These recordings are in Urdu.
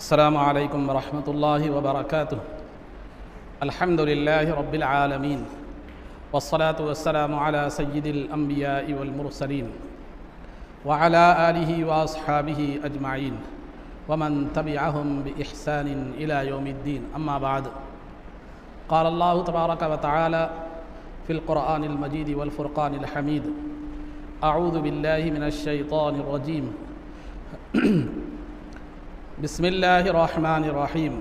السلام علیکم ورحمۃ اللہ وبرکاتہ۔ الحمد للہ رب العالمین والصلاة والسلام علی سید الانبیاء والمرسلین وعلی آلہ واصحابہ اجمعین ومن تبعہم بإحسان الی یوم الدین، اما بعد۔ قال اللہ تبارک وتعالی فی القرآن المجید والفرقان الحمید: اعوذ باللہ من الشیطان الرجیم، بسم اللہ الرحمن الرحیم۔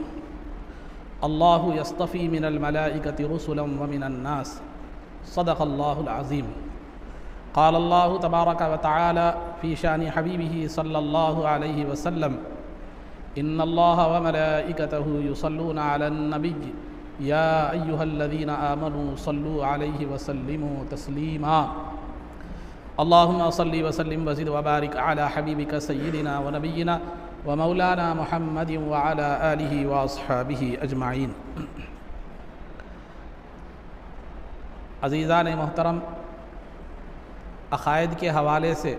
اللہ یصطفی من الملائکۃ رسلا ومن الناس، صدق اللہ العظیم۔ قال اللہ تبارک وتعالی فی شان حبیبہ صلی اللہ علیہ وسلم: ان اللہ وملائکتہ یصلون علی النبی یا ایہا الذین آمنوا صلوا علیہ وسلموا تسلیما۔ اللہم صلی وسلم وزد وبارک علی حبیبک سیدنا ونبینا ومولانا محمد وعلی آلہ واصحابہ اجمعین۔ عزیزان محترم، عقائد کے حوالے سے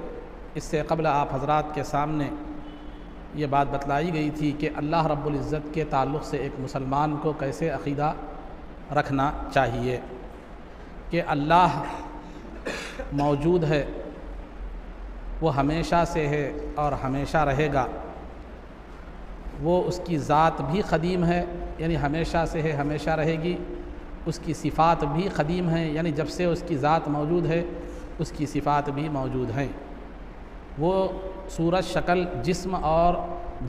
اس سے قبل آپ حضرات کے سامنے یہ بات بتلائی گئی تھی کہ اللہ رب العزت کے تعلق سے ایک مسلمان کو کیسے عقیدہ رکھنا چاہیے کہ اللہ موجود ہے، وہ ہمیشہ سے ہے اور ہمیشہ رہے گا، وہ اس کی ذات بھی قدیم ہے یعنی ہمیشہ سے ہے، ہمیشہ رہے گی، اس کی صفات بھی قدیم ہیں یعنی جب سے اس کی ذات موجود ہے اس کی صفات بھی موجود ہیں، وہ صورت شکل جسم اور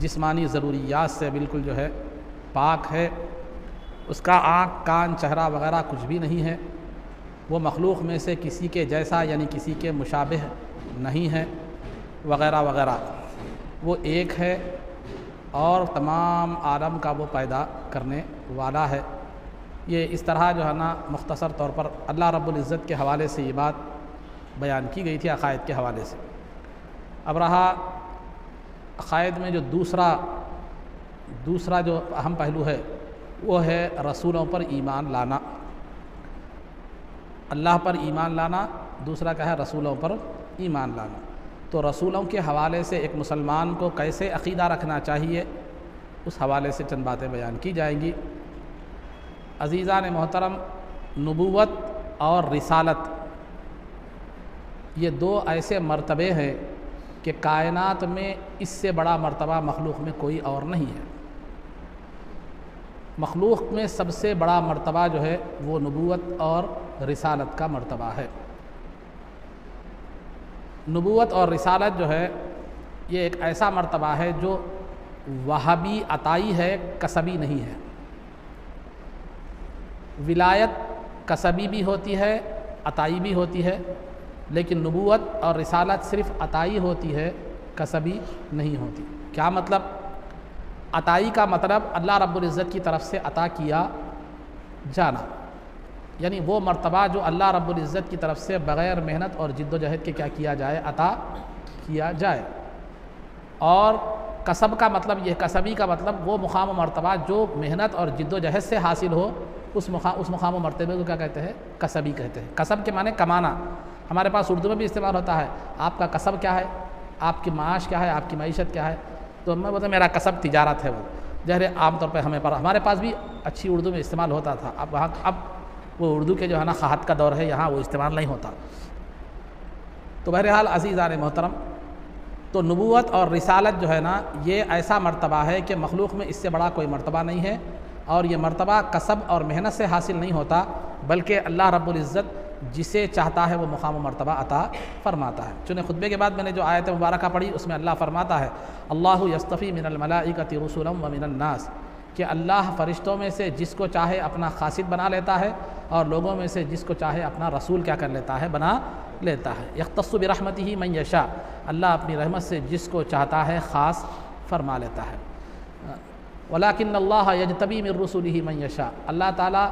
جسمانی ضروریات سے بالکل جو ہے پاک ہے، اس کا آنکھ کان چہرہ وغیرہ کچھ بھی نہیں ہے، وہ مخلوق میں سے کسی کے جیسا یعنی کسی کے مشابہ نہیں ہے وغیرہ وغیرہ، وہ ایک ہے اور تمام عالم کا وہ پیدا کرنے والا ہے۔ یہ اس طرح جو ہے نا مختصر طور پر اللہ رب العزت کے حوالے سے یہ بات بیان کی گئی تھی عقائد کے حوالے سے۔ اب رہا عقائد میں جو دوسرا جو اہم پہلو ہے وہ ہے رسولوں پر ایمان لانا، اللہ پر ایمان لانا، دوسرا کیا ہے رسولوں پر ایمان لانا۔ تو رسولوں کے حوالے سے ایک مسلمان کو کیسے عقیدہ رکھنا چاہیے اس حوالے سے چند باتیں بیان کی جائیں گی۔ عزیزان محترم، نبوت اور رسالت یہ دو ایسے مرتبے ہیں کہ کائنات میں اس سے بڑا مرتبہ مخلوق میں کوئی اور نہیں ہے۔ مخلوق میں سب سے بڑا مرتبہ جو ہے وہ نبوت اور رسالت کا مرتبہ ہے۔ نبوت اور رسالت جو ہے یہ ایک ایسا مرتبہ ہے جو وہابی عطائی ہے، کسبی نہیں ہے۔ ولایت کسبی بھی ہوتی ہے، عطائی بھی ہوتی ہے، لیکن نبوت اور رسالت صرف عطائی ہوتی ہے، کسبی نہیں ہوتی۔ کیا مطلب؟ عطائی کا مطلب اللہ رب العزت کی طرف سے عطا کیا جانا، یعنی وہ مرتبہ جو اللہ رب العزت کی طرف سے بغیر محنت اور جد و جہد کے کیا کیا جائے، عطا کیا جائے۔ اور کسب کا مطلب یہ، کسبی کا مطلب وہ مقام و مرتبہ جو محنت اور جد و جہد سے حاصل ہو، اس مقام و مرتبے کو کیا کہتے ہیں؟ کسبی کہتے ہیں۔ کسب کے معنی کمانا، ہمارے پاس اردو میں بھی استعمال ہوتا ہے۔ آپ کا کسب کیا ہے؟ آپ کی معاش کیا ہے؟ آپ کی معیشت کیا ہے؟ تو میں بولتا میرا کسب تجارت ہے، وہ ظاہر عام طور پہ ہمارے پاس بھی اچھی اردو میں استعمال ہوتا تھا، اب وہ اردو کے جو ہے نا قحط کا دور ہے، یہاں وہ استعمال نہیں ہوتا۔ تو بہرحال عزیزان محترم، تو نبوت اور رسالت جو ہے نا یہ ایسا مرتبہ ہے کہ مخلوق میں اس سے بڑا کوئی مرتبہ نہیں ہے، اور یہ مرتبہ کسب اور محنت سے حاصل نہیں ہوتا، بلکہ اللہ رب العزت جسے چاہتا ہے وہ مقام و مرتبہ عطا فرماتا ہے۔ چونکہ خطبے کے بعد میں نے جو آیت مبارکہ پڑھی اس میں اللہ فرماتا ہے: اللہ یصطفی من الملائکۃ رسلا ومن الناس، کہ اللہ فرشتوں میں سے جس کو چاہے اپنا قاصد بنا لیتا ہے اور لوگوں میں سے جس کو چاہے اپنا رسول کیا کر لیتا ہے؟ بنا لیتا ہے۔ یختص برحمتہ من یشاء، اللہ اپنی رحمت سے جس کو چاہتا ہے خاص فرما لیتا ہے۔ ولکن اللہ یجتبی من رسلہ من یشاء، اللہ تعالیٰ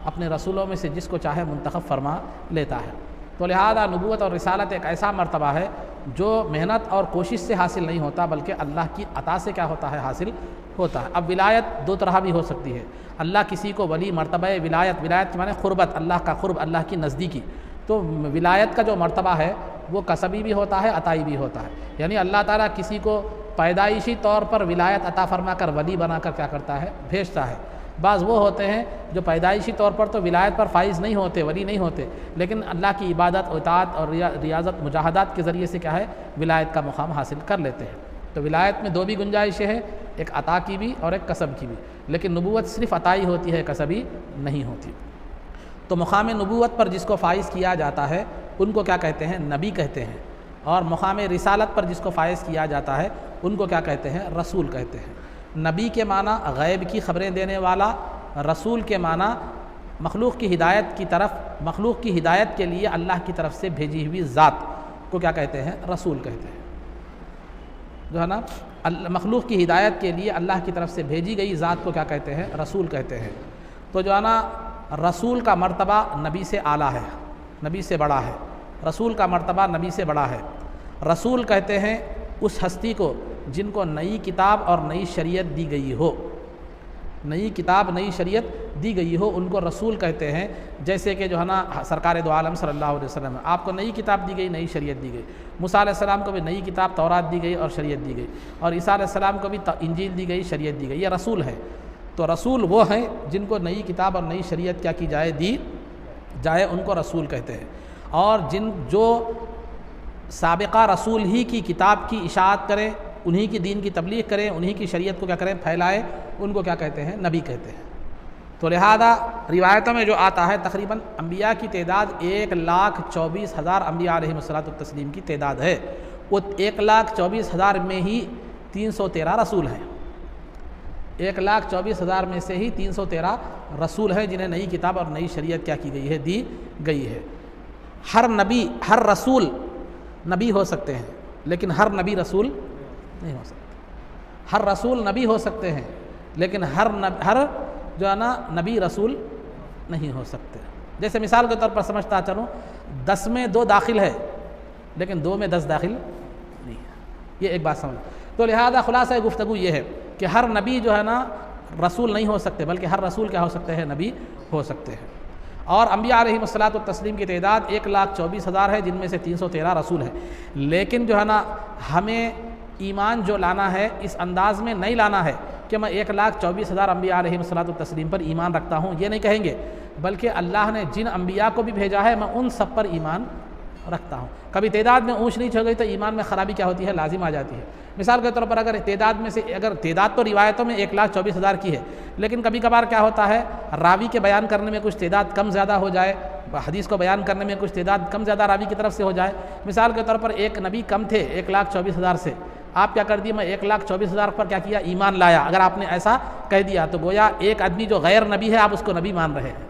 اپنے رسولوں میں سے جس کو چاہے منتخب فرما لیتا ہے۔ تو لہذا نبوت اور رسالت ایک ایسا مرتبہ ہے جو محنت اور کوشش سے حاصل نہیں ہوتا، بلکہ اللہ کی عطا سے کیا ہوتا ہے؟ حاصل ہوتا ہے۔ اب ولایت دو طرح بھی ہو سکتی ہے۔ اللہ کسی کو ولی مرتبہ ولایت کے معنی قربت، اللہ کا قرب، اللہ کی نزدیکی، تو ولایت کا جو مرتبہ ہے وہ کسبی بھی ہوتا ہے، عطائی بھی ہوتا ہے، یعنی اللہ تعالیٰ کسی کو پیدائشی طور پر ولایت عطا فرما کر ولی بنا کر کیا کرتا ہے؟ بھیجتا ہے۔ بعض وہ ہوتے ہیں جو پیدائشی طور پر تو ولایت پر فائز نہیں ہوتے، ولی نہیں ہوتے، لیکن اللہ کی عبادت، اطاعت اور ریاضت، مجاہدات کے ذریعے سے کیا ہے؟ ولایت کا مقام حاصل کر لیتے ہیں۔ تو ولایت میں دو بھی گنجائشیں ہیں، ایک عطا کی بھی اور ایک کسب کی بھی، لیکن نبوت صرف عطائی ہوتی ہے، کسبی نہیں ہوتی۔ تو مقام نبوت پر جس کو فائز کیا جاتا ہے ان کو کیا کہتے ہیں؟ نبی کہتے ہیں، اور مقام رسالت پر جس کو فائز کیا جاتا ہے ان کو کیا کہتے ہیں؟ رسول کہتے ہیں۔ نبی کے معنی غیب کی خبریں دینے والا، رسول کے معنی مخلوق کی ہدایت کی طرف، مخلوق کی ہدایت کے لیے اللہ کی طرف سے بھیجی ہوئی ذات کو کیا کہتے ہیں؟ رسول کہتے ہیں۔ جو ہے نا مخلوق کی ہدایت کے لیے اللہ کی طرف سے بھیجی گئی ذات کو کیا کہتے ہیں؟ رسول کہتے ہیں۔ تو جو ہے نا رسول کا مرتبہ نبی سے اعلیٰ ہے، نبی سے بڑا ہے، رسول کا مرتبہ نبی سے بڑا ہے۔ رسول کہتے ہیں اس ہستی کو جن کو نئی کتاب اور نئی شریعت دی گئی ہو، نئی کتاب نئی شریعت دی گئی ہو ان کو رسول کہتے ہیں۔ جیسے کہ جو ہے نا سرکار دو عالم صلی اللہ علیہ وسلم، آپ کو نئی کتاب دی گئی، نئی شریعت دی گئی۔ موسیٰ علیہ السلام کو بھی نئی کتاب تورات دی گئی اور شریعت دی گئی، اور عیسیٰ علیہ السلام کو بھی انجیل دی گئی، شریعت دی گئی۔ یہ رسول ہے۔ تو رسول وہ ہیں جن کو نئی کتاب اور نئی شریعت کیا کی جائے؟ دی جائے، ان کو رسول کہتے ہیں۔ اور جو سابقہ رسول ہی کی کتاب کی اشاعت کریں، انہی کی دین کی تبلیغ کریں، انہی کی شریعت کو کیا کریں؟ پھیلائیں، ان کو کیا کہتے ہیں؟ نبی کہتے ہیں۔ تو لہذا روایتوں میں جو آتا ہے تقریباً انبیاء کی تعداد 1,24,000 انبیاء علیہم الصلوۃ والتسلیم کی تعداد ہے۔ وہ 1,24,000 میں ہی 313 رسول ہیں، 1,24,000 میں سے ہی 313 رسول ہیں جنہیں نئی کتاب اور نئی شریعت کیا کی گئی ہے؟ دی گئی ہے۔ ہر نبی، ہر رسول نبی ہو سکتے ہیں، لیکن ہر نبی رسول نہیں ہو سکتے۔ ہر رسول نبی ہو سکتے ہیں، لیکن ہر جو ہے نا نبی رسول نہیں ہو سکتے۔ جیسے مثال کے طور پر سمجھتا چلوں، 10 میں 2 داخل ہے، لیکن 2 میں 10 داخل نہیں ہے۔ یہ ایک بات سمجھ۔ تو لہذا خلاصہ گفتگو یہ ہے کہ ہر نبی جو ہے نا رسول نہیں ہو سکتے، بلکہ ہر رسول کیا ہو سکتے ہیں؟ نبی ہو سکتے ہیں۔ اور انبیاء علیہم الصلوۃ والتسلیم کی تعداد 1,24,000 ہے، جن میں سے 313 رسول ہیں۔ لیکن جو ہے نا ہمیں ایمان جو لانا ہے اس انداز میں نہیں لانا ہے کہ میں 1,24,000 انبیاء علیہم الصلوۃ والتسلیم پر ایمان رکھتا ہوں، یہ نہیں کہیں گے، بلکہ اللہ نے جن انبیاء کو بھی بھیجا ہے میں ان سب پر ایمان رکھتا ہوں۔ کبھی تعداد میں اونچ نیچ ہو گئی تو ایمان میں خرابی کیا ہوتی ہے؟ لازم آ جاتی ہے۔ مثال کے طور پر اگر تعداد میں سے، اگر تعداد تو روایتوں میں 1,24,000 کی ہے، لیکن کبھی کبھار کیا ہوتا ہے راوی کے بیان کرنے میں کچھ تعداد کم زیادہ ہو جائے، حدیث کو بیان کرنے میں کچھ تعداد کم زیادہ راوی کی طرف سے ہو جائے۔ مثال کے طور پر ایک نبی کم تھے 1,24,000 سے، آپ کیا کر دیے؟ میں 1,24,000 پر کیا کیا؟ ایمان لایا۔ اگر آپ نے ایسا کہہ دیا تو گویا ایک آدمی جو غیر نبی ہے آپ اس کو نبی مان رہے ہیں،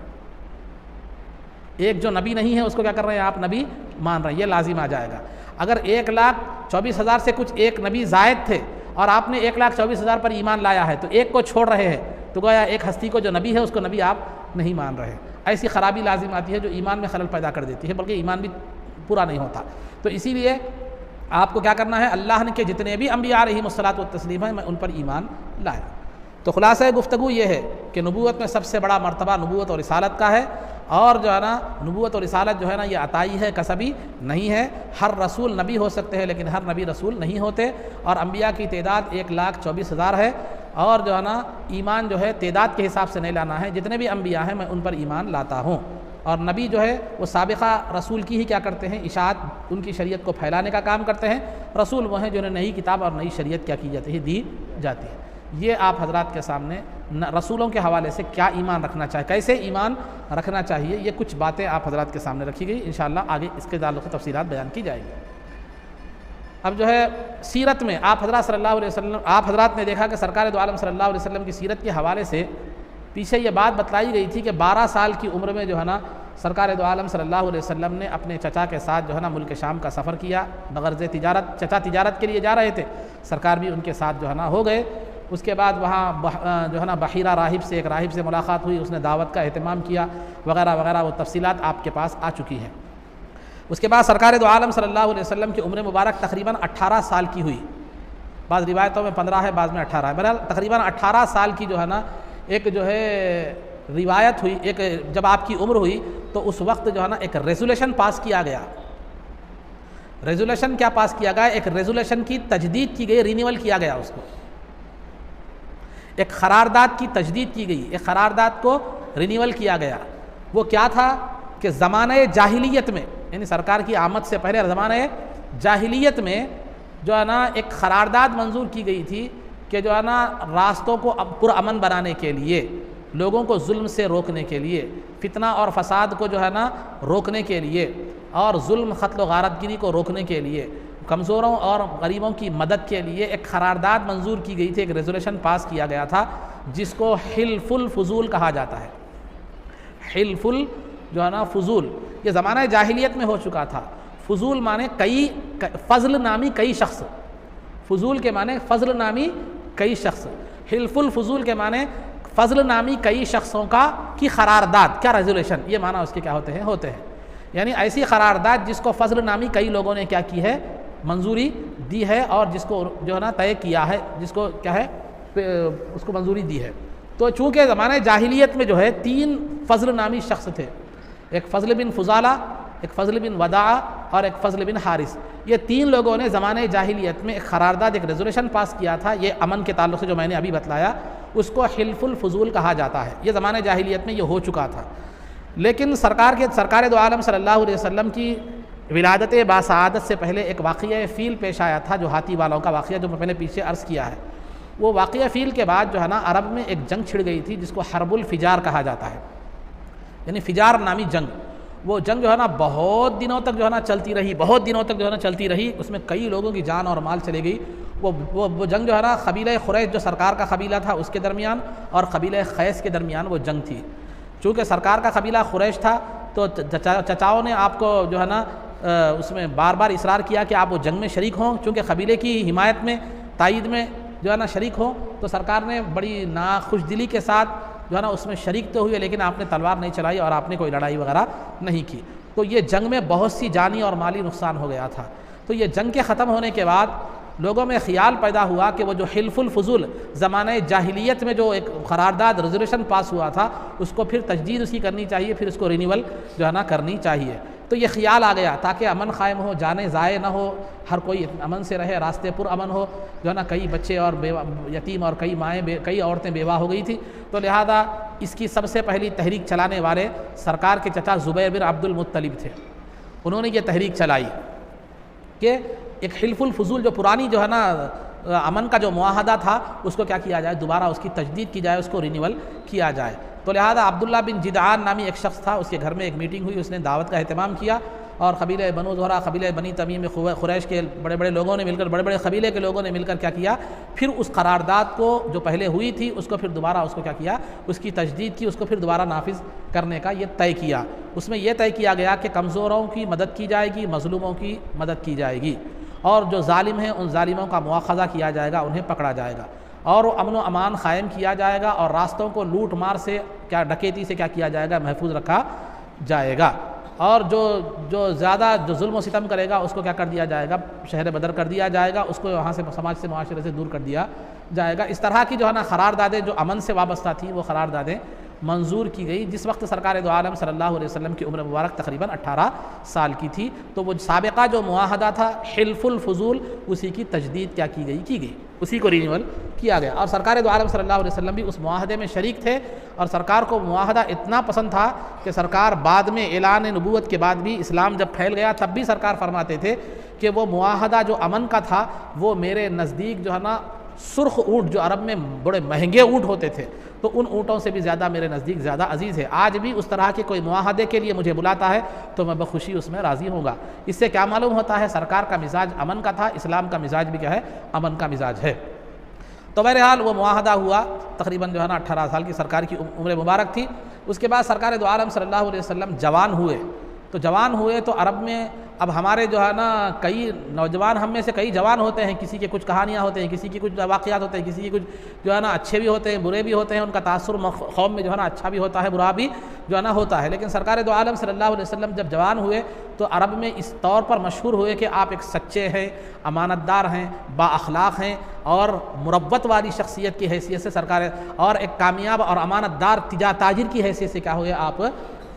ایک جو نبی نہیں ہے اس کو کیا کر رہے ہیں؟ آپ نبی مان رہے ہیں۔ یہ لازم آ جائے گا۔ اگر 1,24,000 سے کچھ ایک نبی زائد تھے اور آپ نے 1,24,000 پر ایمان لایا ہے تو ایک کو چھوڑ رہے ہیں، تو گویا ایک ہستی کو جو نبی ہے اس کو نبی آپ نہیں مان رہے۔ ایسی خرابی لازم آتی ہے جو ایمان میں خلل پیدا کر دیتی ہے، بلکہ ایمان بھی پورا نہیں ہوتا۔ تو اسی لیے آپ کو کیا کرنا ہے؟ اللہ نے کہ جتنے بھی انبیاء علیہم الصلوۃ والتسلیم ہیں میں ان پر ایمان لایا۔ تو خلاصہ گفتگو یہ ہے کہ نبوت میں سب سے بڑا مرتبہ نبوت اور رسالت کا ہے، اور جو ہے نا نبوت اور رسالت جو ہے نا یہ عطائی ہے، کسبی نہیں ہے۔ ہر رسول نبی ہو سکتے ہیں، لیکن ہر نبی رسول نہیں ہوتے۔ اور انبیاء کی تعداد 1,24,000 ہے، اور جو ہے نا ایمان جو ہے تعداد کے حساب سے نہیں لانا ہے، جتنے بھی انبیاء ہیں میں ان پر ایمان لاتا ہوں۔ اور نبی جو ہے وہ سابقہ رسول کی ہی کیا کرتے ہیں؟ اشاعت، ان کی شریعت کو پھیلانے کا کام کرتے ہیں۔ رسول وہ ہیں جنہیں نئی کتاب اور نئی شریعت کیا کی جاتی ہے؟ دی جاتی ہے۔ یہ آپ حضرات کے سامنے رسولوں کے حوالے سے کیا ایمان رکھنا چاہیے، کیسے ایمان رکھنا چاہیے، یہ کچھ باتیں آپ حضرات کے سامنے رکھی گئی۔ انشاءاللہ آگے اس کے تعلق سے تفصیلات بیان کی جائیں گی۔ اب جو ہے سیرت میں آپ حضرات صلی اللہ علیہ وسلم، آپ حضرات نے دیکھا کہ سرکار دو عالم صلی اللہ علیہ وسلم کی سیرت کے حوالے سے پیچھے یہ بات بتلائی گئی تھی کہ 12 سال کی عمر میں جو ہے نا سرکار دو عالم صلی اللہ علیہ وسلم نے اپنے چچا کے ساتھ جو ہے نا ملک شام کا سفر کیا بغرض تجارت۔ چچا تجارت کے لیے جا رہے تھے، سرکار بھی ان کے ساتھ جو ہے نا ہو گئے۔ اس کے بعد وہاں جو ہے نا بحیرہ راہب سے، ایک راہب سے ملاقات ہوئی، اس نے دعوت کا اہتمام کیا وغیرہ وغیرہ، وہ تفصیلات آپ کے پاس آ چکی ہیں۔ اس کے بعد سرکار دو عالم صلی اللہ علیہ وسلم کی عمر مبارک تقریباً 18 سال کی ہوئی، بعض روایتوں میں 15 ہے، بعض میں 18 ہے، بہرحال تقریباً 18 سال کی جو ہے نا ایک جو ہے روایت ہوئی۔ ایک جب آپ کی عمر ہوئی تو اس وقت جو ہے نا ایک ریزولوشن پاس کیا گیا، ریزولیشن کیا پاس کیا گیا؟ ایک ریزولیشن کی تجدید کی گئی، رینیول کیا گیا اس کو، ایک قرارداد کی تجدید کی گئی، ایک قرارداد کو رینیول کیا گیا۔ وہ کیا تھا کہ زمانہ جاہلیت میں، یعنی سرکار کی آمد سے پہلے زمانہ جاہلیت میں جو ہے نا ایک قرارداد منظور کی گئی تھی کہ جو ہے نا راستوں کو پرامن بنانے کے لیے، لوگوں کو ظلم سے روکنے کے لیے، فتنہ اور فساد کو جو ہے نا روکنے کے لیے، اور ظلم قتل و غارت گری کو روکنے کے لیے، کمزوروں اور غریبوں کی مدد کے لیے ایک قرارداد منظور کی گئی تھی، ایک ریزولیشن پاس کیا گیا تھا جس کو حلف الفضول کہا جاتا ہے۔ حلف جو ہے نا فضول، یہ زمانہ جاہلیت میں ہو چکا تھا۔ فضول معنی کئی، فضل نامی کئی شخص، فضول کے معنی فضل نامی کئی شخص، حلف الفضول کے معنی فضل نامی کئی شخصوں کی قرارداد، کیا ریزولیشن، یہ معنی اس کے کیا ہوتے ہیں، یعنی ایسی قرارداد جس کو فضل نامی کئی لوگوں نے کیا کی ہے، منظوری دی ہے، اور جس کو جو ہے نا طے کیا ہے، جس کو کیا ہے اس کو منظوری دی ہے۔ تو چونکہ زمانہ جاہلیت میں جو ہے 3 فضل نامی شخص تھے، ایک فضل بن فضالہ، ایک فضل بن وداع اور ایک فضل بن حارث، یہ 3 لوگوں نے زمانہ جاہلیت میں ایک قرارداد، ایک ریزولیشن پاس کیا تھا، یہ امن کے تعلق سے جو میں نے ابھی بتلایا، اس کو حلف الفضول کہا جاتا ہے۔ یہ زمانہ جاہلیت میں یہ ہو چکا تھا، لیکن سرکار دو عالم صلی اللہ علیہ وسلم کی ولادت باسعادت سے پہلے ایک واقعہ فیل پیش آیا تھا، جو ہاتھی والوں کا واقعہ، جو میں نے پیچھے عرض کیا ہے۔ وہ واقعہ فیل کے بعد جو ہے نا عرب میں ایک جنگ چھڑ گئی تھی جس کو حرب الفجار کہا جاتا ہے، یعنی فجار نامی جنگ۔ وہ جنگ جو ہے نا بہت دنوں تک جو ہے نا چلتی رہی، اس میں کئی لوگوں کی جان اور مال چلی گئی۔ وہ جنگ جو ہے نا قبیلہ قریش جو سرکار کا قبیلہ تھا اس کے درمیان اور قبیلہ قیس کے درمیان وہ جنگ تھی۔ چونکہ سرکار کا قبیلہ قریش تھا تو چچاؤں نے آپ کو جو ہے نا اس میں بار بار اصرار کیا کہ آپ وہ جنگ میں شریک ہوں، چونکہ قبیلے کی حمایت میں، تائید میں جو ہے نا شریک ہوں۔ تو سرکار نے بڑی ناخوش دلی کے ساتھ جو ہے نا اس میں شریک تو ہوئے، لیکن آپ نے تلوار نہیں چلائی اور آپ نے کوئی لڑائی وغیرہ نہیں کی۔ تو یہ جنگ میں بہت سی جانی اور مالی نقصان ہو گیا تھا۔ تو یہ جنگ کے ختم ہونے کے بعد لوگوں میں خیال پیدا ہوا کہ وہ جو حلف الفضول زمانہ جاہلیت میں جو ایک قرارداد ریزولیشن پاس ہوا تھا، اس کو پھر تجدید اس کی کرنی چاہیے، پھر اس کو رینیول جو ہے نا کرنی چاہیے۔ تو یہ خیال آ گیا تاکہ امن قائم ہو، جانیں ضائع نہ ہو، ہر کوئی امن سے رہے، راستے پر امن ہو، جو ہے نا کئی بچے اور یتیم اور کئی مائیں، کئی عورتیں بیوہ ہو گئی تھی۔ تو لہذا اس کی سب سے پہلی تحریک چلانے والے سرکار کے چچا زبیر بن عبد المطلب تھے۔ انہوں نے یہ تحریک چلائی کہ ایک حلف الفضول جو پرانی جو ہے نا امن کا جو معاہدہ تھا اس کو کیا کیا جائے، دوبارہ اس کی تجدید کی جائے، اس کو رینیول کیا جائے۔ تو لہذا عبداللہ بن جدعان نامی ایک شخص تھا، اس کے گھر میں ایک میٹنگ ہوئی، اس نے دعوت کا اہتمام کیا، اور قبیلہ بنو زہرہ، قبیلہ بنی تمیم قریش کے بڑے بڑے لوگوں نے مل کر، بڑے بڑے قبیلے کے لوگوں نے مل کر کیا کیا، پھر اس قرارداد کو جو پہلے ہوئی تھی اس کو پھر دوبارہ اس کو کیا کیا، اس کی تجدید کی، اس کو پھر دوبارہ نافذ کرنے کا یہ طے کیا۔ اس میں یہ طے کیا گیا کہ کمزوروں کی مدد کی جائے گی، مظلوموں کی مدد کی جائے گی، اور جو ظالم ہیں ان ظالموں کا مواخذہ کیا جائے گا، انہیں پکڑا جائے گا، اور امن و امان قائم کیا جائے گا، اور راستوں کو لوٹ مار سے، کیا ڈکیتی سے کیا کیا جائے گا، محفوظ رکھا جائے گا، اور جو زیادہ جو ظلم و ستم کرے گا اس کو کیا کر دیا جائے گا، شہر بدر کر دیا جائے گا، اس کو وہاں سے سماج سے، معاشرے سے دور کر دیا جائے گا۔ اس طرح کی جو ہے نا قراردادیں جو امن سے وابستہ تھیں وہ قراردادیں منظور کی گئی، جس وقت سرکار دو عالم صلی اللہ علیہ وسلم کی عمر مبارک تقریباً 18 سال کی تھی۔ تو وہ سابقہ جو معاہدہ تھا حلف الفضول، اسی کی تجدید کیا کی گئی، اسی کو رینیول کیا گیا، اور سرکار دو عالم صلی اللہ علیہ وسلم بھی اس معاہدے میں شریک تھے، اور سرکار کو معاہدہ اتنا پسند تھا کہ سرکار بعد میں اعلان نبوت کے بعد بھی، اسلام جب پھیل گیا تب بھی سرکار فرماتے تھے کہ وہ معاہدہ جو امن کا تھا وہ میرے نزدیک جو ہے نا سرخ اونٹ، جو عرب میں بڑے مہنگے اونٹ ہوتے تھے، تو ان اونٹوں سے بھی زیادہ میرے نزدیک زیادہ عزیز ہے۔ آج بھی اس طرح کے کوئی معاہدے کے لیے مجھے بلاتا ہے تو میں بخوشی اس میں راضی ہوں گا۔ اس سے کیا معلوم ہوتا ہے، سرکار کا مزاج امن کا تھا، اسلام کا مزاج بھی کیا ہے، امن کا مزاج ہے۔ تو بہرحال وہ معاہدہ ہوا، تقریباً جو ہے نا 18 سال کی سرکار کی عمر مبارک تھی۔ اس کے بعد سرکار دو عالم صلی اللہ علیہ وسلم جوان ہوئے تو عرب میں اب ہمارے جو ہے نا کئی نوجوان، ہم میں سے کئی جوان ہوتے ہیں، کسی کے کچھ کہانیاں ہوتے ہیں، کسی کی کچھ واقعات ہوتے ہیں، کسی کی کچھ جو ہے نا اچھے بھی ہوتے ہیں، برے بھی ہوتے ہیں، ان کا تاثر قوم میں جو ہے نا اچھا بھی ہوتا ہے، برا بھی جو ہے نا ہوتا ہے۔ لیکن سرکار دو عالم صلی اللہ علیہ وسلم جب جوان ہوئے تو عرب میں اس طور پر مشہور ہوئے کہ آپ ایک سچے ہیں، امانت دار ہیں، با اخلاق ہیں، اور مروت والی شخصیت کی حیثیت سے سرکار، اور ایک کامیاب اور امانت دار تاجر کی حیثیت سے کیا ہوئے، آپ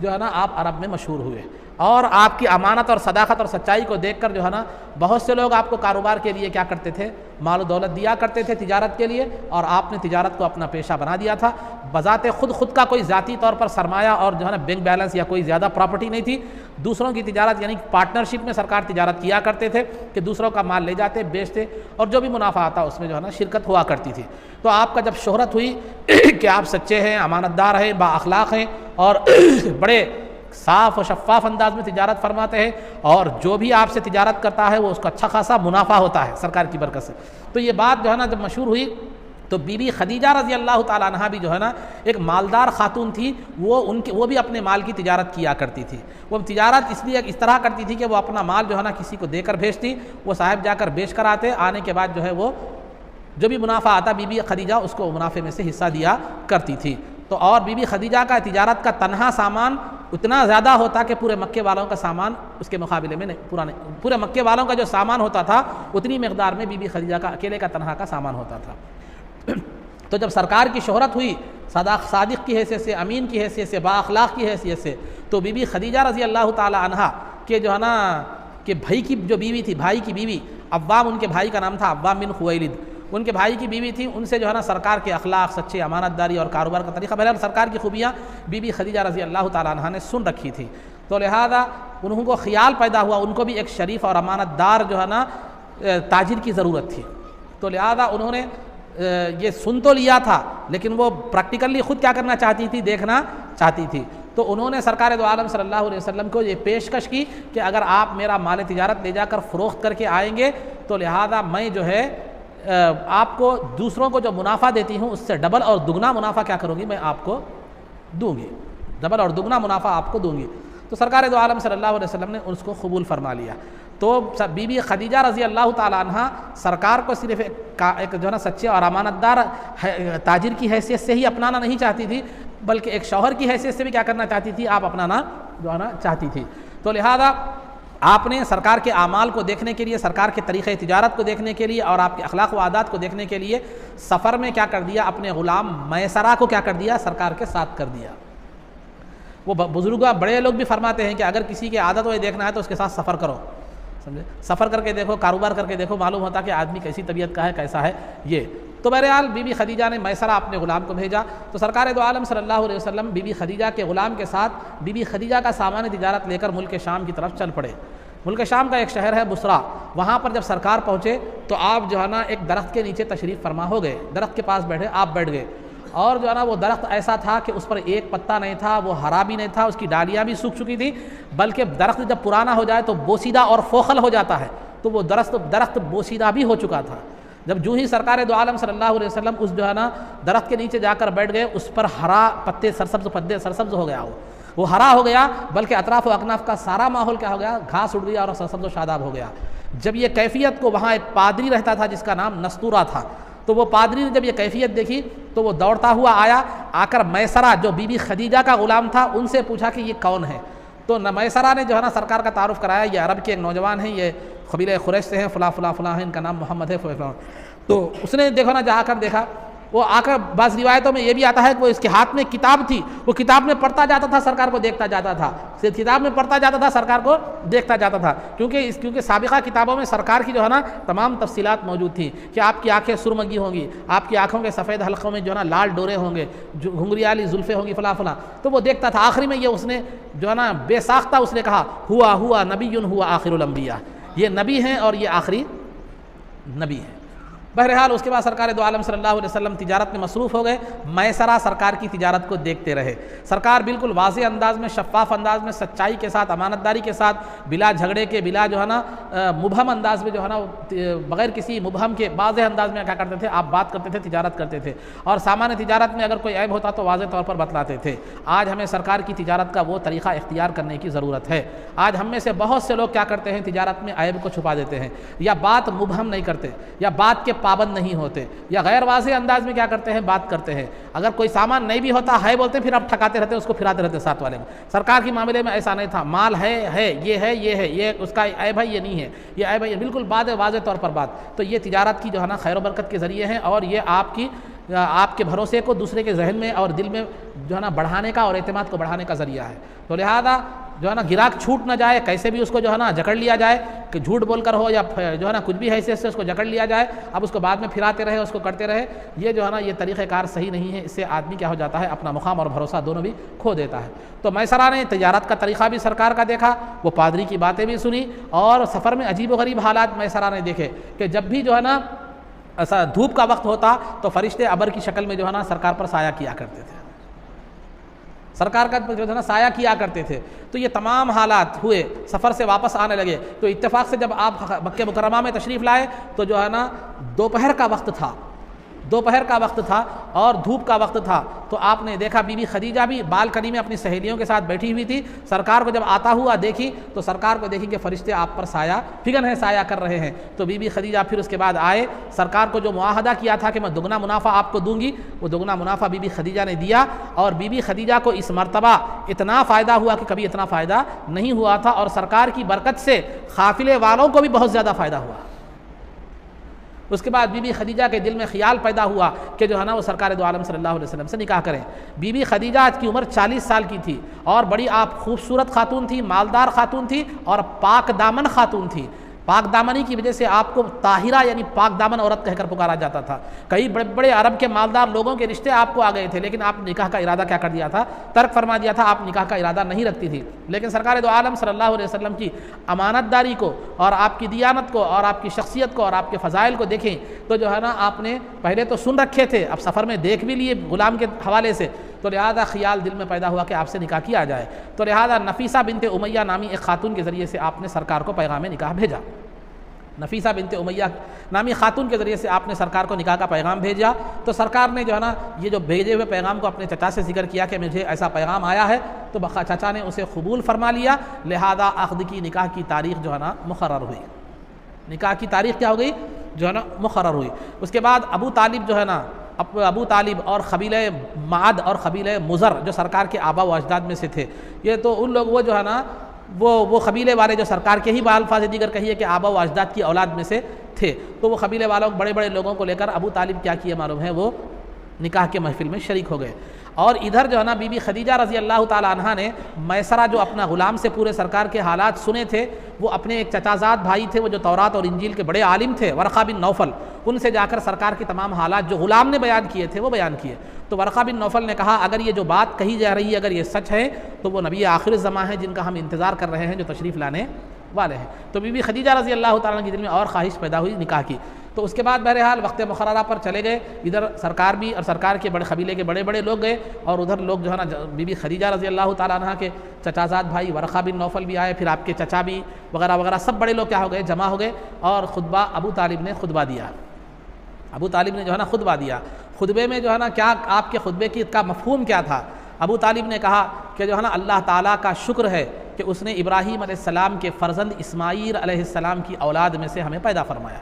جو ہے نا آپ عرب میں مشہور ہوئے۔ اور آپ کی امانت اور صداقت اور سچائی کو دیکھ کر جو ہے نا بہت سے لوگ آپ کو کاروبار کے لیے کیا کرتے تھے، مال و دولت دیا کرتے تھے تجارت کے لیے، اور آپ نے تجارت کو اپنا پیشہ بنا دیا تھا۔ بذات خود کا کوئی ذاتی طور پر سرمایہ اور جو ہے نا بینک بیلنس یا کوئی زیادہ پراپرٹی نہیں تھی، دوسروں کی تجارت یعنی پارٹنرشپ میں سرکار تجارت کیا کرتے تھے کہ دوسروں کا مال لے جاتے بیچتے، اور جو بھی منافع آتا اس میں جو ہے نا شرکت ہوا کرتی تھی۔ تو آپ کا جب شہرت ہوئی کہ آپ سچے ہیں، امانت دار ہیں، با اخلاق ہیں، اور بڑے صاف و شفاف انداز میں تجارت فرماتے ہیں، اور جو بھی آپ سے تجارت کرتا ہے وہ اس کو اچھا خاصا منافع ہوتا ہے سرکار کی برکت سے، تو یہ بات جو ہے نا جب مشہور ہوئی تو بی بی خدیجہ رضی اللہ تعالیٰ عنہا بھی جو ہے نا ایک مالدار خاتون تھی، وہ بھی اپنے مال کی تجارت کیا کرتی تھی۔ وہ تجارت اس لیے اس طرح کرتی تھی کہ وہ اپنا مال جو ہے نا کسی کو دے کر بھیجتی، وہ صاحب جا کر بیچ کر آنے کے بعد جو ہے وہ جو بھی منافع آتا بی بی خدیجہ اس کو منافع میں سے حصہ دیا کرتی تھی۔ تو اور بی بی خدیجہ کا تجارت کا تنہا سامان اتنا زیادہ ہوتا کہ پورے مکے والوں کا سامان اس کے مقابلے میں پورے مکے والوں کا جو سامان ہوتا تھا اتنی مقدار میں بی بی خدیجہ کا اکیلے کا تنہا کا سامان ہوتا تھا۔ تو جب سرکار کی شہرت ہوئی صادق کی حیثیت سے، امین کی حیثیت سے، با اخلاق کی حیثیت سے، تو بی بی خدیجہ رضی اللہ تعالی عنہا کے جو ہے نا کہ بھائی کی جو بیوی تھی، بھائی کی بیوی عوام، ان کے بھائی کا نام تھا عوام بن خویلد، ان کے بھائی کی بیوی تھی، ان سے جو ہے نا سرکار کے اخلاق، سچے، امانت داری اور کاروبار کا طریقہ، بہرحال سرکار کی خوبیاں بی بی خدیجہ رضی اللہ تعالی عنہا نے سن رکھی تھی، تو لہذا انہوں کو خیال پیدا ہوا ان کو بھی ایک شریف اور امانت دار جو ہے نا تاجر کی ضرورت تھی۔ تو لہذا انہوں نے یہ سن تو لیا تھا لیکن وہ پریکٹیکلی خود کیا کرنا چاہتی تھی، دیکھنا چاہتی تھی، تو انہوں نے سرکار دو عالم صلی اللہ علیہ وسلم کو یہ پیشکش کی کہ اگر آپ میرا مال تجارت لے جا کر فروخت کر کے آئیں گے تو لہذا میں جو ہے آپ کو دوسروں کو جو منافع دیتی ہوں اس سے ڈبل اور دگنا منافع کیا کروں گی، میں آپ کو دوں گی، ڈبل اور دگنا منافع آپ کو دوں گی۔ تو سرکار دو عالم صلی اللہ علیہ وسلم نے اس کو قبول فرما لیا۔ تو بی بی خدیجہ رضی اللہ تعالی عنہ سرکار کو صرف ایک جو ہے نا سچے اور امانت دار تاجر کی حیثیت سے ہی اپنانا نہیں چاہتی تھی، بلکہ ایک شوہر کی حیثیت سے بھی کیا کرنا چاہتی تھی، آپ اپنانا جو ہے نا چاہتی تھی۔ تو لہذا آپ نے سرکار کے اعمال کو دیکھنے کے لیے، سرکار کے طریقہ تجارت کو دیکھنے کے لیے اور آپ کے اخلاق و عادات کو دیکھنے کے لیے سفر میں کیا کر دیا، اپنے غلام میسرہ کو کیا کر دیا، سرکار کے ساتھ کر دیا۔ وہ بزرگ بڑے لوگ بھی فرماتے ہیں کہ اگر کسی کے عادت وہ دیکھنا ہے تو اس کے ساتھ سفر کرو، سمجھے، سفر کر کے دیکھو، کاروبار کر کے دیکھو، معلوم ہوتا کہ آدمی کیسی طبیعت کا ہے، کیسا ہے یہ۔ تو بہرحال بی بی خدیجہ نے میسرہ اپنے غلام کو بھیجا، تو سرکار دو عالم صلی اللہ علیہ وسلم بی بی خدیجہ کے غلام کے ساتھ بی بی خدیجہ کا سامان تجارت لے کر ملک شام کی طرف چل پڑے۔ ملک شام کا ایک شہر ہے بصرہ، وہاں پر جب سرکار پہنچے تو آپ جو ہے نا ایک درخت کے نیچے تشریف فرما ہو گئے، درخت کے پاس بیٹھے، آپ بیٹھ گئے، اور جو ہے نا وہ درخت ایسا تھا کہ اس پر ایک پتا نہیں تھا، وہ ہرا بھی نہیں تھا، اس کی ڈالیاں بھی سوکھ چکی تھی، بلکہ درخت جب پرانا ہو جائے تو بوسیدہ اور فوخل ہو جاتا ہے، تو وہ درخت بوسیدہ بھی ہو چکا تھا۔ جب جو ہی سرکار دو عالم صلی اللہ علیہ وسلم اس جو ہے نا درخت کے نیچے جا کر بیٹھ گئے، اس پر ہرا پتے سرسبز ہو گیا، وہ ہرا ہو گیا، بلکہ اطراف و اکناف کا سارا ماحول کیا ہو گیا، گھاس اڑ گیا اور سرسبز و شاداب ہو گیا۔ جب یہ کیفیت کو، وہاں ایک پادری رہتا تھا جس کا نام نستورہ تھا، تو وہ پادری نے جب یہ کیفیت دیکھی تو وہ دوڑتا ہوا آیا، آ کر میسرہ جو بی بی خدیجہ کا غلام تھا ان سے پوچھا کہ یہ کون ہے، تو میسرہ نے جو ہے نا سرکار کا تعارف کرایا، یہ عرب کے ایک نوجوان ہیں، یہ قبیلہ قریش سے ہیں، فلاں فلاں فلاں ہیں، ان کا نام محمد ہے فلاں۔ تو اس نے دیکھو نا جا کر دیکھا، وہ آ کر بعض روایتوں میں یہ بھی آتا ہے کہ وہ اس کے ہاتھ میں کتاب تھی، وہ کتاب میں پڑھتا جاتا تھا، سرکار کو دیکھتا جاتا تھا، کتاب میں پڑھتا جاتا تھا، سرکار کو دیکھتا جاتا تھا، کیونکہ سابقہ کتابوں میں سرکار کی جو ہے نا تمام تفصیلات موجود تھیں کہ آپ کی آنکھیں سرمگی ہوں گی، آپ کی آنکھوں کے سفید حلقوں میں جو ہے نا لال ڈورے ہوں گے، گھنگری والی زلفیں ہوں گی، فلاں فلاں، تو وہ دیکھتا تھا۔ آخری میں یہ اس نے جو ہے نا بے ساختہ اس نے کہا ہوا نبی ہوا آخر الانبیاء، یہ نبی ہیں اور یہ آخری نبی ہیں۔ بہرحال اس کے بعد سرکار دو عالم صلی اللہ علیہ وسلم تجارت میں مصروف ہو گئے، میسرہ سرکار کی تجارت کو دیکھتے رہے۔ سرکار بالکل واضح انداز میں، شفاف انداز میں، سچائی کے ساتھ، امانت داری کے ساتھ، بلا جھگڑے کے، بلا جو ہے نا مبہم انداز میں جو ہے نا بغیر کسی مبہم کے واضح انداز میں کیا کرتے تھے، آپ بات کرتے تھے، تجارت کرتے تھے، اور سامان تجارت میں اگر کوئی عیب ہوتا تو واضح طور پر بتلاتے تھے۔ آج ہمیں سرکار کی تجارت کا وہ طریقہ اختیار کرنے کی ضرورت ہے۔ آج ہم میں سے بہت سے لوگ کیا کرتے ہیں، تجارت میں عیب کو چھپا دیتے ہیں، یا بات مبہم نہیں کرتے، یا بات کے پابند نہیں ہوتے، یا غیر واضح انداز میں کیا کرتے ہیں، بات کرتے ہیں۔ اگر کوئی سامان نہیں بھی ہوتا ہے بولتے ہیں، پھر آپ ٹھکاتے رہتے ہیں، اس کو پھراتے رہتے ہیں ساتھ والے میں۔ سرکار کے معاملے میں ایسا نہیں تھا، مال ہے یہ ہے، یہ اس کا عیب ہے، یہ نہیں ہے، یہ عیب ہے، یہ بالکل واضح طور پر بات۔ تو یہ تجارت کی جو ہے نا خیر و برکت کے ذریعے ہیں، اور یہ آپ کی آپ کے بھروسے کو دوسرے کے ذہن میں اور دل میں جو ہے نا بڑھانے کا اور اعتماد کو بڑھانے کا ذریعہ ہے۔ تو لہذا جو ہے نا گراہک چھوٹ نہ جائے، کیسے بھی اس کو جو ہے نا جکڑ لیا جائے، کہ جھوٹ بول کر ہو یا جو ہے نا کچھ بھی حیثیت سے اس کو جکڑ لیا جائے، اب اس کو بعد میں پھراتے رہے، اس کو کرتے رہے، یہ جو ہے نا یہ طریقہ کار صحیح نہیں ہے۔ اس سے آدمی کیا ہو جاتا ہے، اپنا مقام اور بھروسہ دونوں بھی کھو دیتا ہے۔ تو میسرہ نے تجارت کا طریقہ بھی سرکار کا دیکھا، وہ پادری کی باتیں بھی سنی، اور سفر میں عجیب و غریب حالات میسرہ نے دیکھے کہ جب بھی جو ہے نا ایسا دھوپ کا وقت ہوتا تو فرشتے ابر کی شکل میں جو ہے نا سرکار پر سایہ کیا کرتے تھے، سرکار کا جو ہے نا سایہ کیا کرتے تھے۔ تو یہ تمام حالات ہوئے، سفر سے واپس آنے لگے، تو اتفاق سے جب آپ مکہ مکرمہ میں تشریف لائے تو جو ہے نا دوپہر کا وقت تھا، دوپہر کا وقت تھا اور دھوپ کا وقت تھا۔ تو آپ نے دیکھا بی بی خدیجہ بھی بالکنی میں اپنی سہیلیوں کے ساتھ بیٹھی ہوئی تھی، سرکار کو جب آتا ہوا دیکھی تو سرکار کو دیکھی کہ فرشتے آپ پر سایہ فگن ہے، سایہ کر رہے ہیں۔ تو بی بی خدیجہ پھر اس کے بعد آئے، سرکار کو جو معاہدہ کیا تھا کہ میں دگنا منافع آپ کو دوں گی، وہ دگنا منافع بی بی خدیجہ نے دیا، اور بی بی خدیجہ کو اس مرتبہ اتنا فائدہ ہوا کہ کبھی اتنا فائدہ نہیں ہوا تھا، اور سرکار کی برکت سے قافلے والوں کو بھی بہت زیادہ فائدہ ہوا۔ اس کے بعد بی بی خدیجہ کے دل میں خیال پیدا ہوا کہ جو ہے نا وہ سرکار دو عالم صلی اللہ علیہ وسلم سے نکاح کریں۔ بی بی خدیجہ کی عمر 40 سال کی تھی، اور بڑی آپ خوبصورت خاتون تھی، مالدار خاتون تھی، اور پاک دامن خاتون تھی۔ پاک دامنی کی وجہ سے آپ کو طاہرہ یعنی پاک دامن عورت کہہ کر پکارا جاتا تھا۔ کئی بڑے بڑے عرب کے مالدار لوگوں کے رشتے آپ کو آ گئے تھے، لیکن آپ نکاح کا ارادہ کیا کر دیا تھا، ترک فرما دیا تھا، آپ نکاح کا ارادہ نہیں رکھتی تھی۔ لیکن سرکار دو عالم صلی اللہ علیہ وسلم کی امانت داری کو اور آپ کی دیانت کو اور آپ کی شخصیت کو اور آپ کے فضائل کو دیکھیں تو جو ہے نا آپ نے پہلے تو سن رکھے تھے، اب سفر میں دیکھ بھی لیے غلام کے حوالے سے، تو لہذا خیال دل میں پیدا ہوا کہ آپ سے نکاح کیا جائے۔ تو لہذا نفیسہ بنت امیہ نامی ایک خاتون کے ذریعے سے آپ نے سرکار کو پیغام نکاح بھیجا۔ نفیسہ بنت امیہ نامی خاتون کے ذریعے سے آپ نے سرکار کو نکاح کا پیغام بھیجا۔ تو سرکار نے جو ہے نا یہ جو بھیجے ہوئے پیغام کو اپنے چچا سے ذکر کیا کہ مجھے ایسا پیغام آیا ہے، تو چچا نے اسے قبول فرما لیا، لہذا عقد کی نکاح کی تاریخ جو ہے نا مقرر ہوئی۔ نکاح کی تاریخ کیا ہو گئی، جو ہے نا مقرر ہوئی۔ اس کے بعد ابو طالب جو ہے نا، ابو طالب اور قبیلہ معد اور قبیلہ مزر جو سرکار کے آبا و اجداد میں سے تھے، یہ تو ان لوگ وہ جو ہے نا وہ قبیلے والے جو سرکار کے ہی بالفاظ دیگر کہیے کہ آبا و اجداد کی اولاد میں سے تھے، تو وہ قبیلے والوں بڑے بڑے لوگوں کو لے کر ابو طالب کیا کیے معلوم ہے، وہ نکاح کے محفل میں شریک ہو گئے۔ اور ادھر جو ہے نا بی بی خدیجہ رضی اللہ تعالی عنہا نے میسرہ جو اپنا غلام سے پورے سرکار کے حالات سنے تھے، وہ اپنے ایک چچازاد بھائی تھے، وہ جو تورات اور انجیل کے بڑے عالم تھے، ورقہ بن نوفل، ان سے جا کر سرکار کے تمام حالات جو غلام نے بیان کیے تھے وہ بیان کیے۔ تو ورقہ بن نوفل نے کہا اگر یہ جو بات کہی جا رہی ہے اگر یہ سچ ہے تو وہ نبی آخر الزماں ہیں جن کا ہم انتظار کر رہے ہیں، جو تشریف لانے والے ہیں۔ تو بی بی خدیجہ رضی اللہ تعالیٰ عنہ کے دل میں اور خواہش پیدا ہوئی نکاح کی۔ تو اس کے بعد بہرحال وقت مقررہ پر چلے گئے، ادھر سرکار بھی اور سرکار کے بڑے قبیلے کے بڑے بڑے لوگ گئے، اور ادھر لوگ جو ہے نا بی بی خدیجہ رضی اللہ تعالیٰ عنہ کے چچازاد بھائی ورقہ بن نوفل بھی آئے، پھر آپ کے چچا بھی وغیرہ وغیرہ سب بڑے لوگ کیا ہو گئے، جمع ہو گئے، اور خطبہ ابو طالب نے خطبہ دیا۔ ابو طالب نے جو ہے نا خطبہ دیا۔ خطبے میں جو ہے نا کیا آپ کے خطبے کی کا مفہوم کیا تھا؟ ابو طالب نے کہا کہ جو ہے نا اللہ تعالیٰ کا شکر ہے کہ اس نے ابراہیم علیہ السلام کے فرزند اسماعیل علیہ السلام کی اولاد میں سے ہمیں پیدا فرمایا،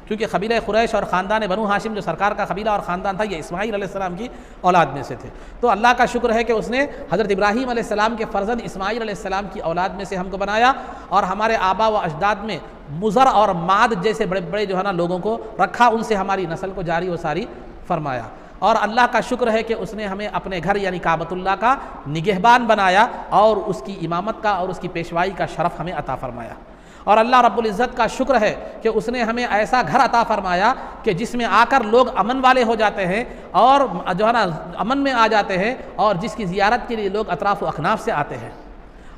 کیونکہ قبیلہ قریش اور خاندان بنو ہاشم جو سرکار کا قبیلہ اور خاندان تھا، یہ اسماعیل علیہ السلام کی اولاد میں سے تھے۔ تو اللہ کا شکر ہے کہ اس نے حضرت ابراہیم علیہ السلام کے فرزند اسماعیل علیہ السلام کی اولاد میں سے ہم کو بنایا، اور ہمارے آبا و اجداد میں مزر اور ماد جیسے بڑے بڑے جو ہے نا لوگوں کو رکھا، ان سے ہماری نسل کو جاری و ساری فرمایا۔ اور اللہ کا شکر ہے کہ اس نے ہمیں اپنے گھر یعنی کعبۃ اللہ کا نگہبان بنایا، اور اس کی امامت کا اور اس کی پیشوائی کا شرف ہمیں عطا فرمایا۔ اور اللہ رب العزت کا شکر ہے کہ اس نے ہمیں ایسا گھر عطا فرمایا کہ جس میں آ کر لوگ امن والے ہو جاتے ہیں اور جو ہے نا امن میں آ جاتے ہیں، اور جس کی زیارت کے لیے لوگ اطراف و اکناف سے آتے ہیں۔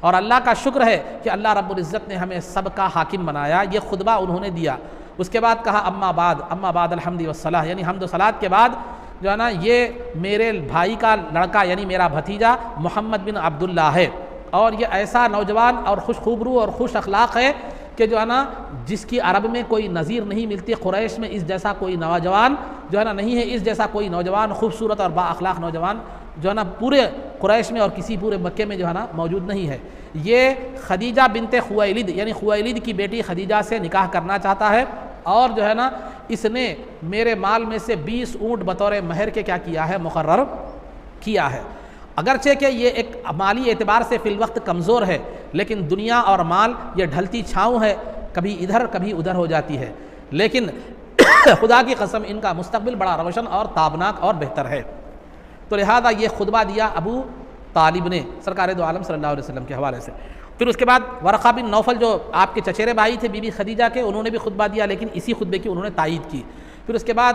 اور اللہ کا شکر ہے کہ اللہ رب العزت نے ہمیں سب کا حاکم بنایا۔ یہ خطبہ انہوں نے دیا۔ اس کے بعد کہا اما بعد الحمد والصلاۃ، یعنی حمد و صلاۃ کے بعد جو ہے نا یہ میرے بھائی کا لڑکا یعنی میرا بھتیجا محمد بن عبداللہ ہے، اور یہ ایسا نوجوان اور خوش خوبرو اور خوش اخلاق ہے کہ جو ہے نا جس کی عرب میں کوئی نظیر نہیں ملتی، قریش میں اس جیسا کوئی نوجوان جو ہے نا نہیں ہے، اس جیسا کوئی نوجوان خوبصورت اور با اخلاق نوجوان جو ہے نا پورے قریش میں اور کسی پورے مکے میں جو ہے نا موجود نہیں ہے۔ یہ خدیجہ بنت خویلد یعنی خویلد کی بیٹی خدیجہ سے نکاح کرنا چاہتا ہے، اور جو ہے نا اس نے میرے مال میں سے 20 اونٹ بطور مہر کے کیا کیا ہے، مقرر کیا ہے۔ اگرچہ کہ یہ ایک مالی اعتبار سے فی الوقت کمزور ہے، لیکن دنیا اور مال یہ ڈھلتی چھاؤں ہے، کبھی ادھر کبھی ادھر ہو جاتی ہے، لیکن خدا کی قسم ان کا مستقبل بڑا روشن اور تابناک اور بہتر ہے۔ تو لہذا یہ خطبہ دیا ابو طالب نے سرکار دو عالم صلی اللہ علیہ وسلم کے حوالے سے۔ پھر اس کے بعد ورقہ بن نوفل جو آپ کے چچیرے بھائی تھے بی بی خدیجہ کے، انہوں نے بھی خطبہ دیا، لیکن اسی خطبے کی انہوں نے تائید کی۔ پھر اس کے بعد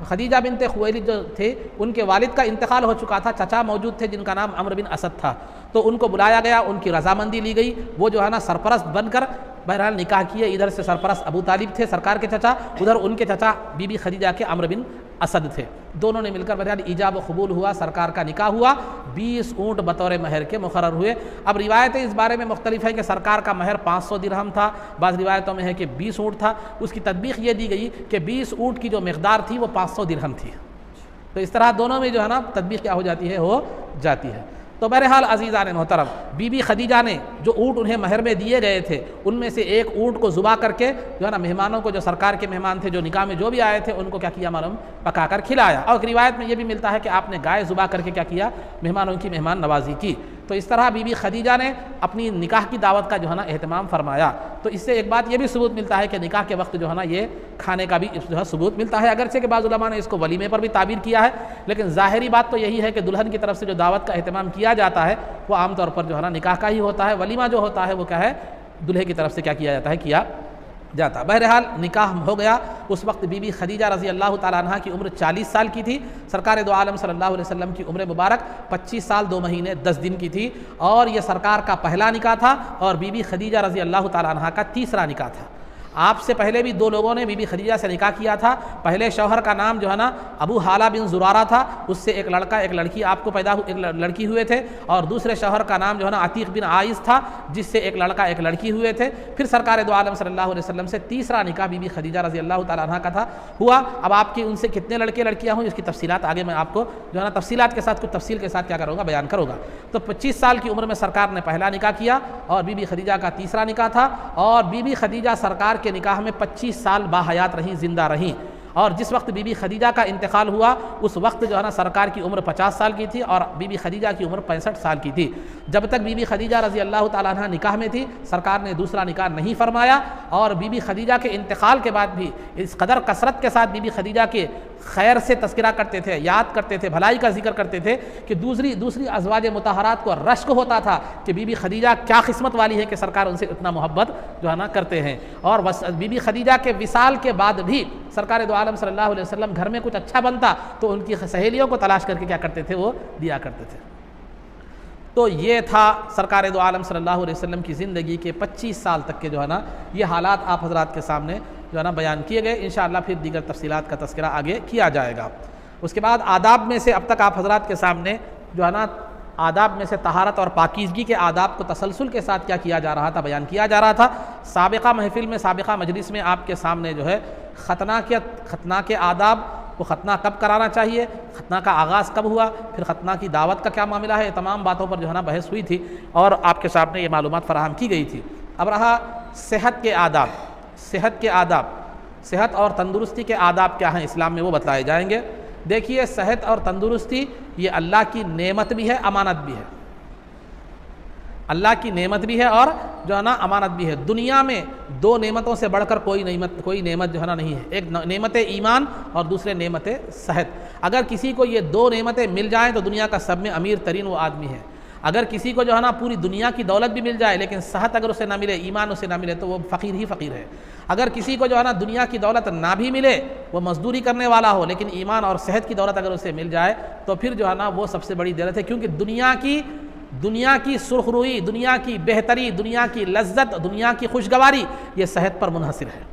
خدیجہ بنت خویلد جو تھے، ان کے والد کا انتقال ہو چکا تھا، چچا موجود تھے جن کا نام عمرو بن اسد تھا، تو ان کو بلایا گیا، ان کی رضامندی لی گئی، وہ جو ہے نا سرپرست بن کر بہرحال نکاح کیے۔ ادھر سے سرپرست ابو طالب تھے سرکار کے چچا، ادھر ان کے چچا بی بی خدیجہ کے عمرو بن اسد تھے، دونوں نے مل کر بہرحال ایجاب و قبول ہوا، سرکار کا نکاح ہوا، 20 اونٹ بطور مہر کے مقرر ہوئے۔ اب روایتیں اس بارے میں مختلف ہیں کہ سرکار کا مہر 500 درہم تھا، بعض روایتوں میں ہے کہ 20 اونٹ تھا، اس کی تطبیق یہ دی گئی کہ 20 اونٹ کی جو مقدار تھی وہ 500 درہم تھی۔ تو اس طرح دونوں میں جو ہے نا تطبیق کیا ہو جاتی ہے، ہو جاتی ہے۔ تو بہرحال عزیزان محترم، بی بی خدیجہ نے جو اونٹ انہیں مہر میں دیے گئے تھے، ان میں سے ایک اونٹ کو ذبح کر کے جو ہے نا مہمانوں کو، جو سرکار کے مہمان تھے، جو نکاح میں جو بھی آئے تھے، ان کو کیا کیا معلوم، پکا کر کھلایا۔ اور روایت میں یہ بھی ملتا ہے کہ آپ نے گائے ذبح کر کے کیا کیا، مہمانوں کی مہمان نوازی کی۔ تو اس طرح بی بی خدیجہ نے اپنی نکاح کی دعوت کا جو ہے نا اہتمام فرمایا۔ تو اس سے ایک بات یہ بھی ثبوت ملتا ہے کہ نکاح کے وقت جو ہے نا یہ کھانے کا بھی جو ہے ثبوت ملتا ہے، اگرچہ کہ بعض علماء نے اس کو ولیمے پر بھی تعبیر کیا ہے، لیکن ظاہری بات تو یہی ہے کہ دلہن کی طرف سے جو دعوت کا اہتمام کیا جاتا ہے وہ عام طور پر جو ہے نا نکاح کا ہی ہوتا ہے، ولیمہ جو ہوتا ہے وہ کیا ہے، دلہے کی طرف سے کیا کیا جاتا ہے، کیا جاتا۔ بہرحال نکاح ہو گیا۔ اس وقت بی بی خدیجہ رضی اللہ تعالیٰ عنہ کی عمر 40 سال کی تھی، سرکار دو عالم صلی اللہ علیہ وسلم کی عمر مبارک 25 سال 2 مہینے 10 دن کی تھی، اور یہ سرکار کا پہلا نکاح تھا اور بی بی خدیجہ رضی اللہ تعالیٰ عنہ کا تیسرا نکاح تھا۔ آپ سے پہلے بھی 2 لوگوں نے بی بی خدیجہ سے نکاح کیا تھا۔ پہلے شوہر کا نام جو ہے نا ابو حالہ بن زرارہ تھا، اس سے ایک لڑکا ایک لڑکی آپ کو ایک لڑکی ہوئے تھے، اور دوسرے شوہر کا نام جو ہے نا عتیق بن عائز تھا، جس سے ایک لڑکا ایک لڑکی ہوئے تھے۔ پھر سرکار دو عالم صلی اللہ علیہ وسلم سے تیسرا نکاح بی بی خدیجہ رضی اللہ تعالیٰ عنہ کا ہوا۔ اب آپ کی ان سے کتنے لڑکے لڑکیاں ہوں، اس کی تفصیلات آگے میں آپ کو جو ہے نا تفصیلات کے ساتھ، کچھ تفصیل کے ساتھ کیا کروں گا، بیان کروں گا۔ تو 25 سال کی عمر میں سرکار نے پہلا نکاح کیا، اور بی بی خدیجہ کا تیسرا نکاح تھا، اور بی بی خدیجہ سرکار کے نکاح میں 25 سال باحیات رہیں، زندہ رہیں۔ اور جس وقت بی بی خدیجہ کا انتقال ہوا اس وقت جو ہے نا سرکار کی عمر 50 سال کی تھی، اور بی بی خدیجہ کی عمر 65 سال کی تھی۔ جب تک بی بی خدیجہ رضی اللہ تعالیٰ عنہ نکاح میں تھی، سرکار نے دوسرا نکاح نہیں فرمایا، اور بی بی خدیجہ کے انتقال کے بعد بھی اس قدر کثرت کے ساتھ بی بی خدیجہ کے خیر سے تذکرہ کرتے تھے، یاد کرتے تھے، بھلائی کا ذکر کرتے تھے، کہ دوسری ازواج مطہرات کو رشک ہوتا تھا کہ بی بی خدیجہ کیا قسمت والی ہے کہ سرکار ان سے اتنا محبت جو ہے نا کرتے ہیں۔ اور بی بی خدیجہ کے وصال کے بعد بھی سرکار دو عالم صلی اللہ علیہ وسلم گھر میں کچھ اچھا بنتا تو ان کی سہیلیوں کو تلاش کر کے کیا کرتے تھے، وہ دیا کرتے تھے۔ تو یہ تھا سرکار دو عالم صلی اللہ علیہ وسلم کی زندگی کے 25 سال تک کے جو ہے نا یہ حالات آپ حضرات کے سامنے جو ہے نا بیان کیے گئے۔ انشاءاللہ پھر دیگر تفصیلات کا تذکرہ آگے کیا جائے گا۔ اس کے بعد آداب میں سے اب تک آپ حضرات کے سامنے جو ہے نا آداب میں سے طہارت اور پاکیزگی کے آداب کو تسلسل کے ساتھ کیا جا رہا تھا، بیان کیا جا رہا تھا۔ سابقہ محفل میں، سابقہ مجلس میں آپ کے سامنے جو ہے ختنہ کے آداب، وہ ختنہ کب کرانا چاہیے، ختنہ کا آغاز کب ہوا، پھر ختنہ کی دعوت کا کیا معاملہ ہے، یہ تمام باتوں پر جو ہے نا بحث ہوئی تھی اور آپ کے سامنے یہ معلومات فراہم کی گئی تھی۔ اب رہا صحت کے آداب۔ صحت اور تندرستی کے آداب کیا ہیں اسلام میں، وہ بتلائے جائیں گے۔ دیکھیے، صحت اور تندرستی یہ اللہ کی نعمت بھی ہے، امانت بھی ہے۔ اللہ کی نعمت بھی ہے اور جو ہے نا امانت بھی ہے۔ دنیا میں 2 نعمتوں سے بڑھ کر کوئی نعمت جو ہے نا نہیں ہے۔ ایک نعمت ایمان اور دوسرے نعمت صحت۔ اگر کسی کو یہ 2 نعمتیں مل جائیں تو دنیا کا سب میں امیر ترین وہ آدمی ہے۔ اگر کسی کو جو ہے نا پوری دنیا کی دولت بھی مل جائے لیکن صحت اگر اسے نہ ملے، ایمان اسے نہ ملے، تو وہ فقیر ہی فقیر ہے۔ اگر کسی کو جو ہے نا دنیا کی دولت نہ بھی ملے، وہ مزدوری کرنے والا ہو، لیکن ایمان اور صحت کی دولت اگر اسے مل جائے تو پھر جو ہے نا وہ سب سے بڑی دولت ہے، کیونکہ دنیا کی سرخروئی، دنیا کی بہتری، دنیا کی لذت، دنیا کی خوشگواری یہ صحت پر منحصر ہے۔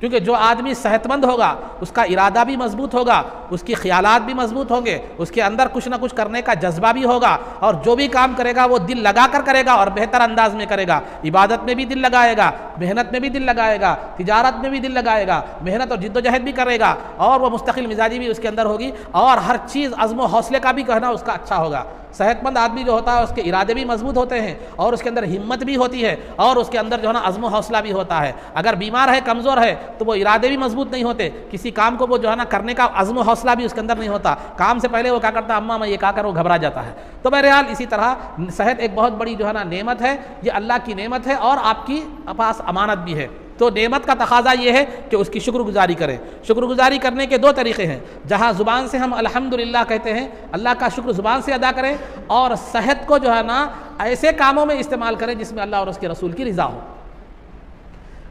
کیونکہ جو آدمی صحت مند ہوگا اس کا ارادہ بھی مضبوط ہوگا، اس کی خیالات بھی مضبوط ہوں گے، اس کے اندر کچھ نہ کچھ کرنے کا جذبہ بھی ہوگا، اور جو بھی کام کرے گا وہ دل لگا کر کرے گا اور بہتر انداز میں کرے گا۔ عبادت میں بھی دل لگائے گا، محنت میں بھی دل لگائے گا، تجارت میں بھی دل لگائے گا، محنت اور جد و جہد بھی کرے گا، اور وہ مستقل مزاجی بھی اس کے اندر ہوگی، اور ہر چیز عزم و حوصلے کا بھی کہنا اس کا اچھا ہوگا۔ صحت مند آدمی جو ہوتا ہے اس کے ارادے بھی مضبوط ہوتے ہیں، اور اس کے اندر ہمت بھی ہوتی ہے، اور اس کے اندر جو ہے نا عزم و حوصلہ بھی ہوتا ہے۔ اگر بیمار ہے، کمزور ہے، تو وہ ارادے بھی مضبوط نہیں ہوتے، کسی کام کو وہ جو ہے نا کرنے کا عزم و حوصلہ بھی اس کے اندر نہیں ہوتا، کام سے پہلے وہ کیا کرتا ہے، اماں میں یہ کیا کروں، گھبرا جاتا ہے۔ تو بہرحال اسی طرح صحت ایک بہت بڑی جو ہے نا نعمت ہے، یہ اللہ کی نعمت ہے اور آپ کی پاس امانت بھی ہے۔ تو نعمت کا تقاضا یہ ہے کہ اس کی شکر گزاری کریں۔ شکر گزاری کرنے کے دو طریقے ہیں، جہاں زبان سے ہم الحمدللہ کہتے ہیں، اللہ کا شکر زبان سے ادا کریں، اور صحت کو جو ہے نا ایسے کاموں میں استعمال کریں جس میں اللہ اور اس کے رسول کی رضا ہو۔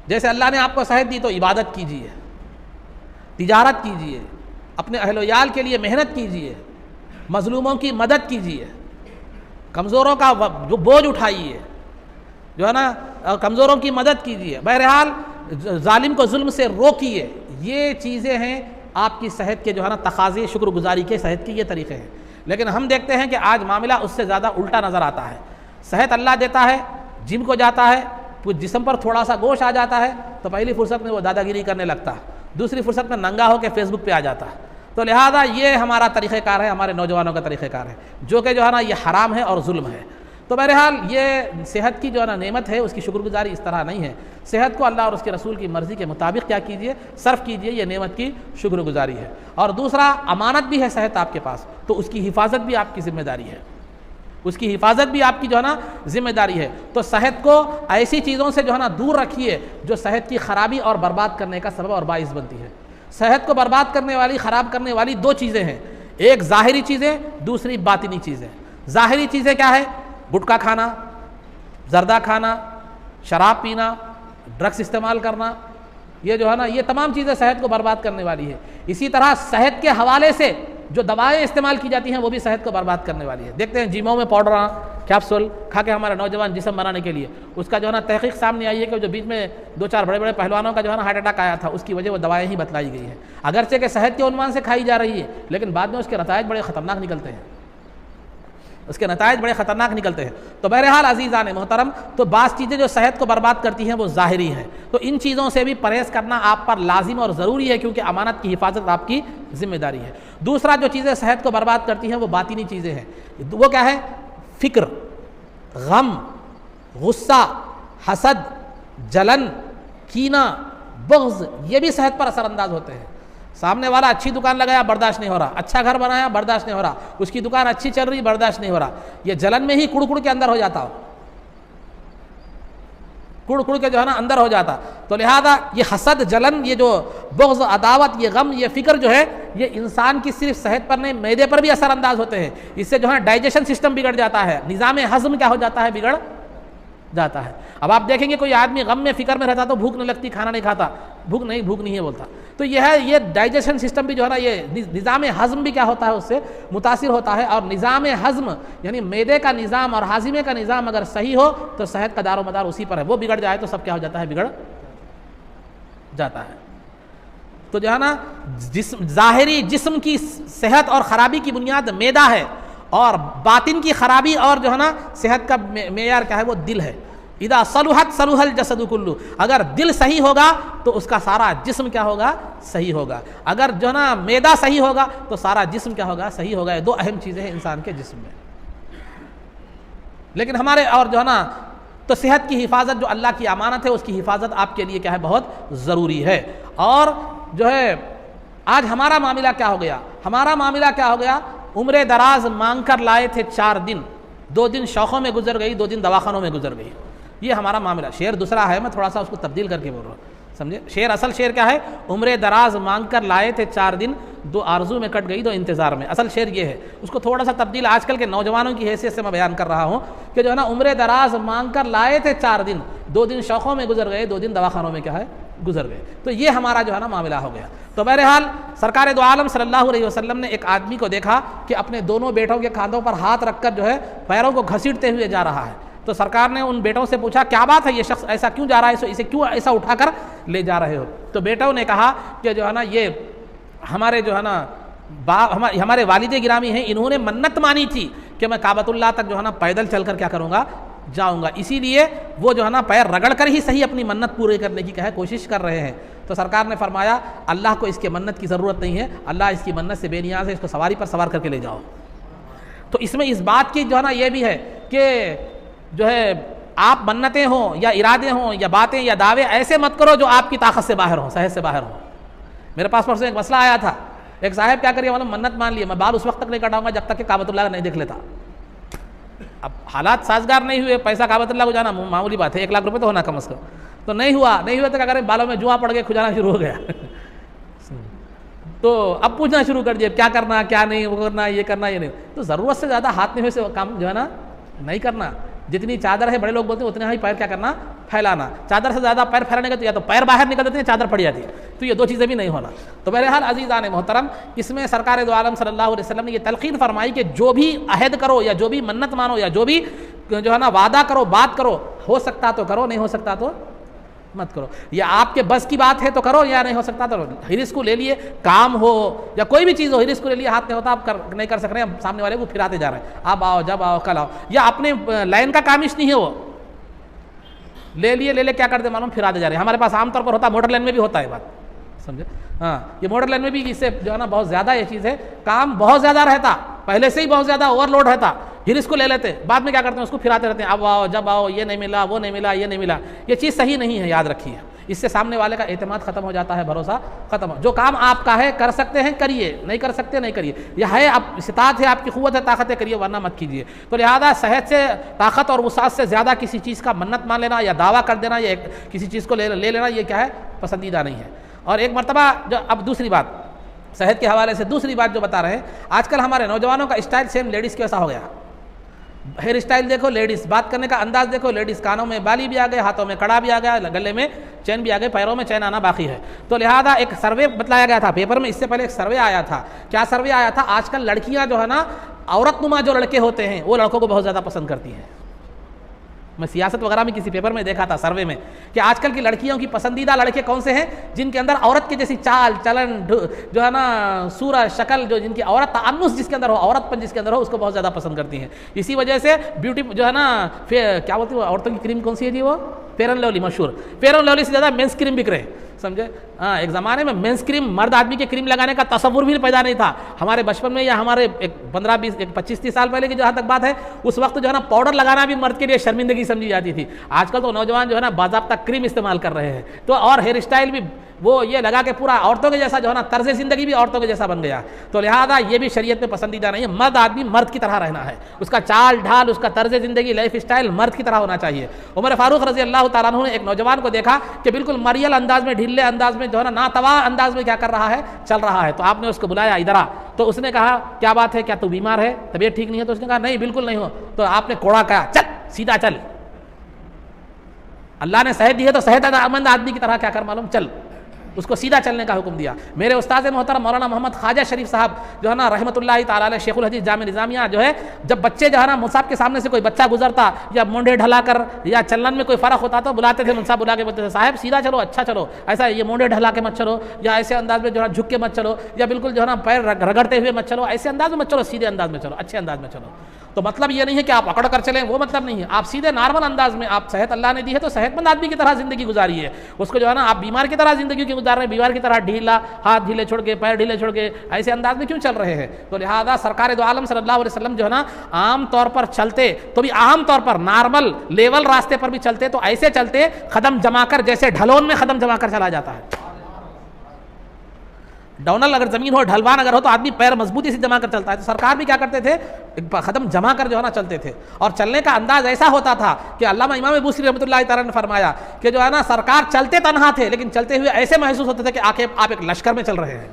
جیسے اللہ نے آپ کو صحت دی تو عبادت کیجیے، تجارت کیجیے، اپنے اہل و عیال کے لیے محنت کیجیے، مظلوموں کی مدد کیجیے، کمزوروں کا جو بوجھ اٹھائیے، جو ہے نا کمزوروں کی مدد کیجیے، بہرحال ظالم کو ظلم سے روکیے۔ یہ چیزیں ہیں آپ کی صحت کے جو ہے نا تقاضے، شکر گزاری کے صحت کے یہ طریقے ہیں۔ لیکن ہم دیکھتے ہیں کہ آج معاملہ اس سے زیادہ الٹا نظر آتا ہے۔ صحت اللہ دیتا ہے، جم کو جاتا ہے، جسم پر تھوڑا سا گوشت آ جاتا ہے تو پہلی فرصت میں وہ دادا گیری کرنے لگتا ہے، دوسری فرصت میں ننگا ہو کے فیس بک پہ آ جاتا ہے۔ تو لہذا یہ ہمارا طریقہ کار ہے، ہمارے نوجوانوں کا طریقہ کار ہے، جو کہ جو ہے نا یہ حرام ہے اور ظلم ہے۔ تو بہرحال یہ صحت کی جو ہے نا نعمت ہے، اس کی شکر گزاری اس طرح نہیں ہے۔ صحت کو اللہ اور اس کے رسول کی مرضی کے مطابق کیا کیجئے، صرف کیجئے، یہ نعمت کی شکر گزاری ہے۔ اور دوسرا، امانت بھی ہے صحت آپ کے پاس، تو اس کی حفاظت بھی آپ کی ذمہ داری ہے، اس کی حفاظت بھی آپ کی جو ہے نا ذمہ داری ہے۔ تو صحت کو ایسی چیزوں سے جو ہے نا دور رکھیے جو صحت کی خرابی اور برباد کرنے کا سبب اور باعث بنتی ہے۔ صحت کو برباد کرنے والی، خراب کرنے والی دو چیزیں ہیں، ایک ظاہری چیزیں، دوسری باطنی چیزیں۔ ظاہری چیزیں کیا ہے؟ گٹکا کھانا، زردہ کھانا، شراب پینا، ڈرگس استعمال کرنا، یہ جو ہے نا یہ تمام چیزیں صحت کو برباد کرنے والی ہے۔ اسی طرح صحت کے حوالے سے جو دوائیں استعمال کی جاتی ہیں وہ بھی صحت کو برباد کرنے والی ہے۔ دیکھتے ہیں جیموں میں پاؤڈر، کیپسول کھا کے ہمارے نوجوان جسم بنانے کے لیے، اس کا جو ہے نا تحقیق سامنے آئی ہے کہ جو بیچ میں 2-4 بڑے بڑے پہلوانوں کا جو ہے نا ہارٹ اٹیک آیا تھا، اس کی وجہ وہ دوائیں ہی بتلائی گئی ہیں، اگرچہ کہ صحت کے عنوان سے کھائی جا رہی ہے، لیکن بعد میں اس کے نتائج بڑے خطرناک نکلتے ہیں، اس کے نتائج بڑے خطرناک نکلتے ہیں۔ تو بہرحال عزیزان محترم، تو بعض چیزیں جو صحت کو برباد کرتی ہیں وہ ظاہری ہیں، تو ان چیزوں سے بھی پرہیز کرنا آپ پر لازم اور ضروری ہے، کیونکہ امانت کی حفاظت آپ کی ذمہ داری ہے۔ دوسرا جو چیزیں صحت کو برباد کرتی ہیں وہ باطنی چیزیں ہیں۔ وہ کیا ہے؟ فکر، غم، غصہ، حسد، جلن، کینہ، بغض، یہ بھی صحت پر اثر انداز ہوتے ہیں۔ سامنے والا اچھی دکان لگایا، برداشت نہیں ہو رہا، اچھا گھر بنایا، برداشت نہیں ہو رہا، اس کی دکان اچھی چل رہی، برداشت نہیں ہو رہا، یہ جلن میں ہی کڑ کڑ کے اندر ہو جاتا ہو، کڑ کڑ کے جو ہے نا اندر ہو جاتا۔ تو لہذا یہ حسد، جلن، یہ جو بغض، عداوت، یہ غم، یہ فکر جو ہے، یہ انسان کی صرف صحت پر نہیں، معدے پر بھی اثر انداز ہوتے ہیں۔ اس سے جو ہے ڈائجیشن سسٹم بگڑ جاتا ہے، نظام ہضم کیا ہو جاتا ہے؟ بگڑ جاتا ہے۔ اب آپ دیکھیں گے کوئی آدمی غم میں، فکر میں رہتا تو بھوک نہیں لگتی، کھانا نہیں کھاتا، بھوک نہیں ہے بولتا۔ تو یہ ہے، یہ ڈائجیشن سسٹم بھی جو ہے نا، یہ نظام ہضم بھی کیا ہوتا ہے؟ اس سے متاثر ہوتا ہے۔ اور نظام ہضم یعنی معدے کا نظام اور ہاضمے کا نظام اگر صحیح ہو تو صحت کا دار و مدار اسی پر ہے، وہ بگڑ جائے تو سب کیا ہو جاتا ہے؟ بگڑ جاتا ہے۔ تو جو ہے نا ظاہری جسم کی صحت اور خرابی کی بنیاد معدہ ہے، اور باطن کی خرابی اور جو ہے نا صحت کا معیار کیا ہے؟ وہ دل ہے۔ اذا صلحت صلح الجسد کلہ، اگر دل صحیح ہوگا تو اس کا سارا جسم کیا ہوگا؟ صحیح ہوگا۔ اگر جو ہے نا معدہ صحیح ہوگا تو سارا جسم کیا ہوگا؟ صحیح ہوگا۔ یہ دو اہم چیزیں ہیں انسان کے جسم میں۔ لیکن ہمارے اور جو ہے نا تو صحت کی حفاظت جو اللہ کی امانت ہے، اس کی حفاظت آپ کے لیے کیا ہے؟ بہت ضروری ہے۔ اور جو ہے آج ہمارا معاملہ کیا ہو گیا؟ ہمارا معاملہ کیا ہو گیا؟ عمر دراز مانگ کر لائے تھے 4 دن، 2 دن شوقوں میں گزر گئی، 2 دن دواخانوں میں گزر گئی۔ یہ ہمارا معاملہ۔ شعر دوسرا ہے، میں تھوڑا سا اس کو تبدیل کر کے بول رہا ہوں، سمجھے؟ شعر، اصل شعر کیا ہے؟ عمر دراز مانگ کر لائے تھے 4 دن، 2 آرزو میں کٹ گئی 2 انتظار میں۔ اصل شعر یہ ہے، اس کو تھوڑا سا تبدیل آج کل کے نوجوانوں کی حیثیت سے میں بیان کر رہا ہوں کہ جو ہے نا عمر دراز مانگ کر لائے تھے 4 دن، 2 دن شوقوں میں گزر گئے، 2 دن دواخانوں میں کیا ہے؟ گزر گئے۔ تو یہ ہمارا جو ہے نا معاملہ ہو گیا۔ تو بہرحال سرکار دو عالم صلی اللہ علیہ وسلم نے ایک آدمی کو دیکھا کہ اپنے دونوں بیٹوں کے کاندھوں پر ہاتھ رکھ کر جو ہے پیروں کو گھسیٹتے ہوئے جا رہا ہے۔ تو سرکار نے ان بیٹوں سے پوچھا کیا بات ہے، یہ شخص ایسا کیوں جا رہا ہے، اسے کیوں ایسا اٹھا کر لے جا رہے ہو؟ تو بیٹوں نے کہا کہ جو ہے نا یہ ہمارے جو ہے نا ہمارے والد گرامی ہیں، انہوں نے منت مانی تھی کہ میں کعبۃ اللہ تک جو ہے نا پیدل چل کر کیا کروں گا؟ جاؤں گا، اسی لیے وہ جو ہے نا پیر رگڑ کر ہی صحیح اپنی منت پورے کرنے کی کوشش کر رہے ہیں۔ تو سرکار نے فرمایا اللہ کو اس کے منت کی ضرورت نہیں ہے، اللہ اس کی منت سے بے نیاز ہے، اس کو سواری پر سوار کر کے لے جاؤ۔ تو اس میں اس بات کی جو ہے نا یہ بھی ہے کہ جو ہے آپ منتیں ہوں یا ارادے ہوں یا باتیں یا دعوے ایسے مت کرو جو آپ کی طاقت سے باہر ہوں، صحت سے باہر ہوں۔ میرے پاس پرسوں ایک مسئلہ آیا تھا، ایک صاحب کیا کریے مطلب منت مان لیے میں بال اس وقت تک نہیں کٹاؤں گا جب تک کہ کعبۃ اللہ نہیں دیکھ لیتا۔ اب حالات سازگار نہیں ہوئے، پیسہ کعبۃ اللہ کو جانا معمولی بات ہے، 1 لاکھ روپے تو ہونا کم از کم۔ تو نہیں ہوا تو کیا کریں، بالوں میں جواں پڑ گئے، کھجانا شروع ہو گیا تو اب پوچھنا شروع کر دیا کیا کرنا کیا نہیں، وہ کرنا یہ کرنا یہ نہیں. تو ضرورت سے زیادہ ہاتھ میں سے کام جو ہے نا نہیں کرنا. جتنی چادر ہے بڑے لوگ بولتے ہیں اتنا ہی پیر کیا کرنا، پھیلانا. چادر سے زیادہ پیر پھیلانے کا تو یا تو پیر باہر نکل دیتے ہیں، چادر پڑ جاتی ہے. تو یہ دو چیزیں بھی نہیں ہونا. تو بہرحال عزیزان محترم، اس میں سرکار دو عالم صلی اللہ علیہ وسلم نے یہ تلقین فرمائی کہ جو بھی عہد کرو یا جو بھی منت مانو یا جو بھی جو ہے نا وعدہ کرو، بات کرو، ہو سکتا تو کرو، نہیں ہو سکتا تو مت کرو. یا آپ کے بس کی بات ہے تو کرو، یا نہیں ہو سکتا تو ہرس کو لے لیے، کام ہو یا کوئی بھی چیز ہو، ہرس کو لے لیے، ہاتھ نہیں ہوتا آپ نہیں کر سک رہے ہیں، سامنے والے کو پھراتے جا رہے ہیں، آپ آؤ، جب آؤ، کل آؤ. یا اپنے لائن کا کام اس نہیں ہے، وہ لے لیے کیا کرتے معلوم، پھراتے جا رہے ہیں. ہمارے پاس عام طور پر ہوتا ہے، موٹر لائن میں بھی ہوتا ہے بات، سمجھے. ہاں، یہ موٹر لائن میں بھی اس سے جو ہے نا بہت زیادہ یہ چیز ہے، کام بہت زیادہ رہتا، پہلے سے ہی بہت زیادہ اوور لوڈ رہتا، پھر اس کو لے لیتے، بعد میں کیا کرتے ہیں اس کو پھراتے رہتے ہیں، اب آؤ، جب آؤ، یہ نہیں ملا، وہ نہیں ملا، یہ نہیں ملا. یہ چیز صحیح نہیں ہے، یاد رکھیے. اس سے سامنے والے کا اعتماد ختم ہو جاتا ہے، بھروسہ ختم. جو کام آپ کا ہے کر سکتے ہیں کریے، نہیں کر سکتے نہیں کریے. یہ ہے اب استطاعت ہے، آپ کی قوت ہے، طاقت ہے، کریے، ورنہ مت کیجیے. تو لہذا صحت سے، طاقت اور وسعت سے زیادہ کسی چیز کا منت مان لینا یا دعویٰ کر دینا یا کسی چیز کو لے لینا، یہ کیا ہے، پسندیدہ نہیں ہے. اور ایک مرتبہ جو اب دوسری بات صحت کے حوالے سے دوسری بات جو بتا رہے ہیں، آج کل ہمارے نوجوانوں کا اسٹائل سیم لیڈیز کے ویسا ہو گیا. ہیئر اسٹائل دیکھو لیڈیز، بات کرنے کا انداز دیکھو لیڈیز، کانوں میں بالی بھی آ گئے، ہاتھوں میں کڑا بھی آ گیا، گلے میں چین بھی آ گئے، پیروں میں چین آنا باقی ہے. تو لہذا ایک سروے بتلایا گیا تھا پیپر میں، اس سے پہلے ایک سروے آیا تھا. کیا سروے آیا تھا؟ آج کل لڑکیاں جو ہے نا عورت نما جو لڑکے ہوتے ہیں وہ لڑکوں کو بہت زیادہ پسند کرتی ہیں. میں سیاست وغیرہ میں کسی پیپر میں دیکھا تھا سروے میں کہ آج کل کی لڑکیوں کی پسندیدہ لڑکے کون سے ہیں، جن کے اندر عورت کی جیسی چال چلن جو ہے نا صورت شکل، جو جن کی عورت تعنس جس کے اندر ہو، عورت پن جس کے اندر ہو، اس کو بہت زیادہ پسند کرتی ہیں. اسی وجہ سے بیوٹی جو ہے نا کیا بولتی ہے عورتوں کی کریم کون سی ہے جی، وہ فیئر اینڈ لولی، مشہور فیئر اینڈ لولی سے زیادہ مینس کریم بک رہے، سمجھے. ہاں، ایک زمانے میں مینس کریم مرد آدمی کے کریم لگانے کا تصور بھی پیدا نہیں تھا ہمارے بچپن میں، یا ہمارے 25-30 سال پہلے کی جہاں تک بات ہے، اس وقت جو ہے نا پاؤڈر لگانا بھی مرد کے لیے شرمندگی سمجھی جاتی تھی. آج کل تو نوجوان جو ہے نا باضابطہ کریم استعمال کر رہے ہیں. تو اور ہیئر اسٹائل بھی وہ یہ لگا کے پورا عورتوں کے جیسا جو ہے نا طرز زندگی بھی عورتوں کے جیسا بن گیا. تو لہذا یہ بھی شریعت میں پسندیدہ نہیں ہے. مرد آدمی مرد کی طرح رہنا ہے، اس کا چال ڈھال، اس کا طرز زندگی، لائف اسٹائل مرد کی طرح ہونا چاہیے. عمر فاروق رضی اللہ تعالیٰ عنہ نے ایک نوجوان کو دیکھا کہ بالکل مریل انداز میں، ڈھیلے انداز میں جو ہے نا ناتواں انداز میں کیا کر رہا ہے، چل رہا ہے. تو آپ نے اس کو بلایا، ادھر آ. تو اس نے کہا کیا بات ہے، کیا تو بیمار ہے، طبیعت ٹھیک نہیں ہے؟ تو اس نے کہا نہیں بالکل نہیں ہو. تو آپ نے کوڑا کہا، چل سیدھا چل، اللہ نے صحت دی ہے تو صحت مند آدمی کی طرح کیا کر معلوم، چل. اس کو سیدھا چلنے کا حکم دیا. میرے استاد محترم مولانا محمد خواجہ شریف صاحب جو ہے نا رحمۃ اللہ تعالی علیہ، شیخ الحدیث جامع نظامیہ جو ہے، جب بچے جو ہے نا مصحف کے سامنے سے کوئی بچہ گزرتا یا مونڈے ڈھلا کر یا چلن میں کوئی فرق ہوتا تو بلاتے تھے، صاحب بلا کے بولتے تھے صاحب سیدھا چلو، اچھا چلو، ایسا یہ مونڈے ڈھلا کے مت چلو، یا ایسے انداز میں جو ہے جھک کے مت چلو، یا بالکل جو ہے نا پیر رگڑتے ہوئے مت چلو، ایسے انداز میں مت چلو، سیدھے انداز میں چلو، اچھے انداز میں چلو. تو مطلب یہ نہیں ہے کہ آپ اکڑ کر چلیں، وہ مطلب نہیں ہے. آپ سیدھے نارمل انداز میں، آپ صحت اللہ نے دی ہے تو صحت مند آدمی کی طرح زندگی گزاری ہے. اس کو جو ہے نا آپ بیمار کی طرح زندگی کی گزار رہے ہیں، بیمار کی طرح ڈھیلا، ہاتھ ڈھیلے چھوڑ کے، پیر ڈھیلے چھوڑ کے، ایسے انداز میں کیوں چل رہے ہیں؟ تو لہذا سرکار دو عالم صلی اللہ علیہ وسلم جو ہے نا عام طور پر چلتے تو بھی عام طور پر نارمل لیول راستے پر بھی چلتے تو ایسے چلتے قدم جما کر، جیسے ڈھلون میں قدم جما کر چلا جاتا ہے. ڈاؤنل اگر زمین ہو، ڈھلوان اگر ہو تو آدمی پیر مضبوطی سے جما کر چلتا ہے. تو سرکار بھی کیا کرتے تھے، قدم جما کر جو ہے نا چلتے تھے. اور چلنے کا انداز ایسا ہوتا تھا کہ علامہ امام بوصیری رحمۃ اللہ تعالیٰ نے فرمایا کہ جو ہے نا سرکار چلتے تنہا تھے، لیکن چلتے ہوئے ایسے محسوس ہوتے تھے کہ آپ ایک لشکر میں چل رہے ہیں.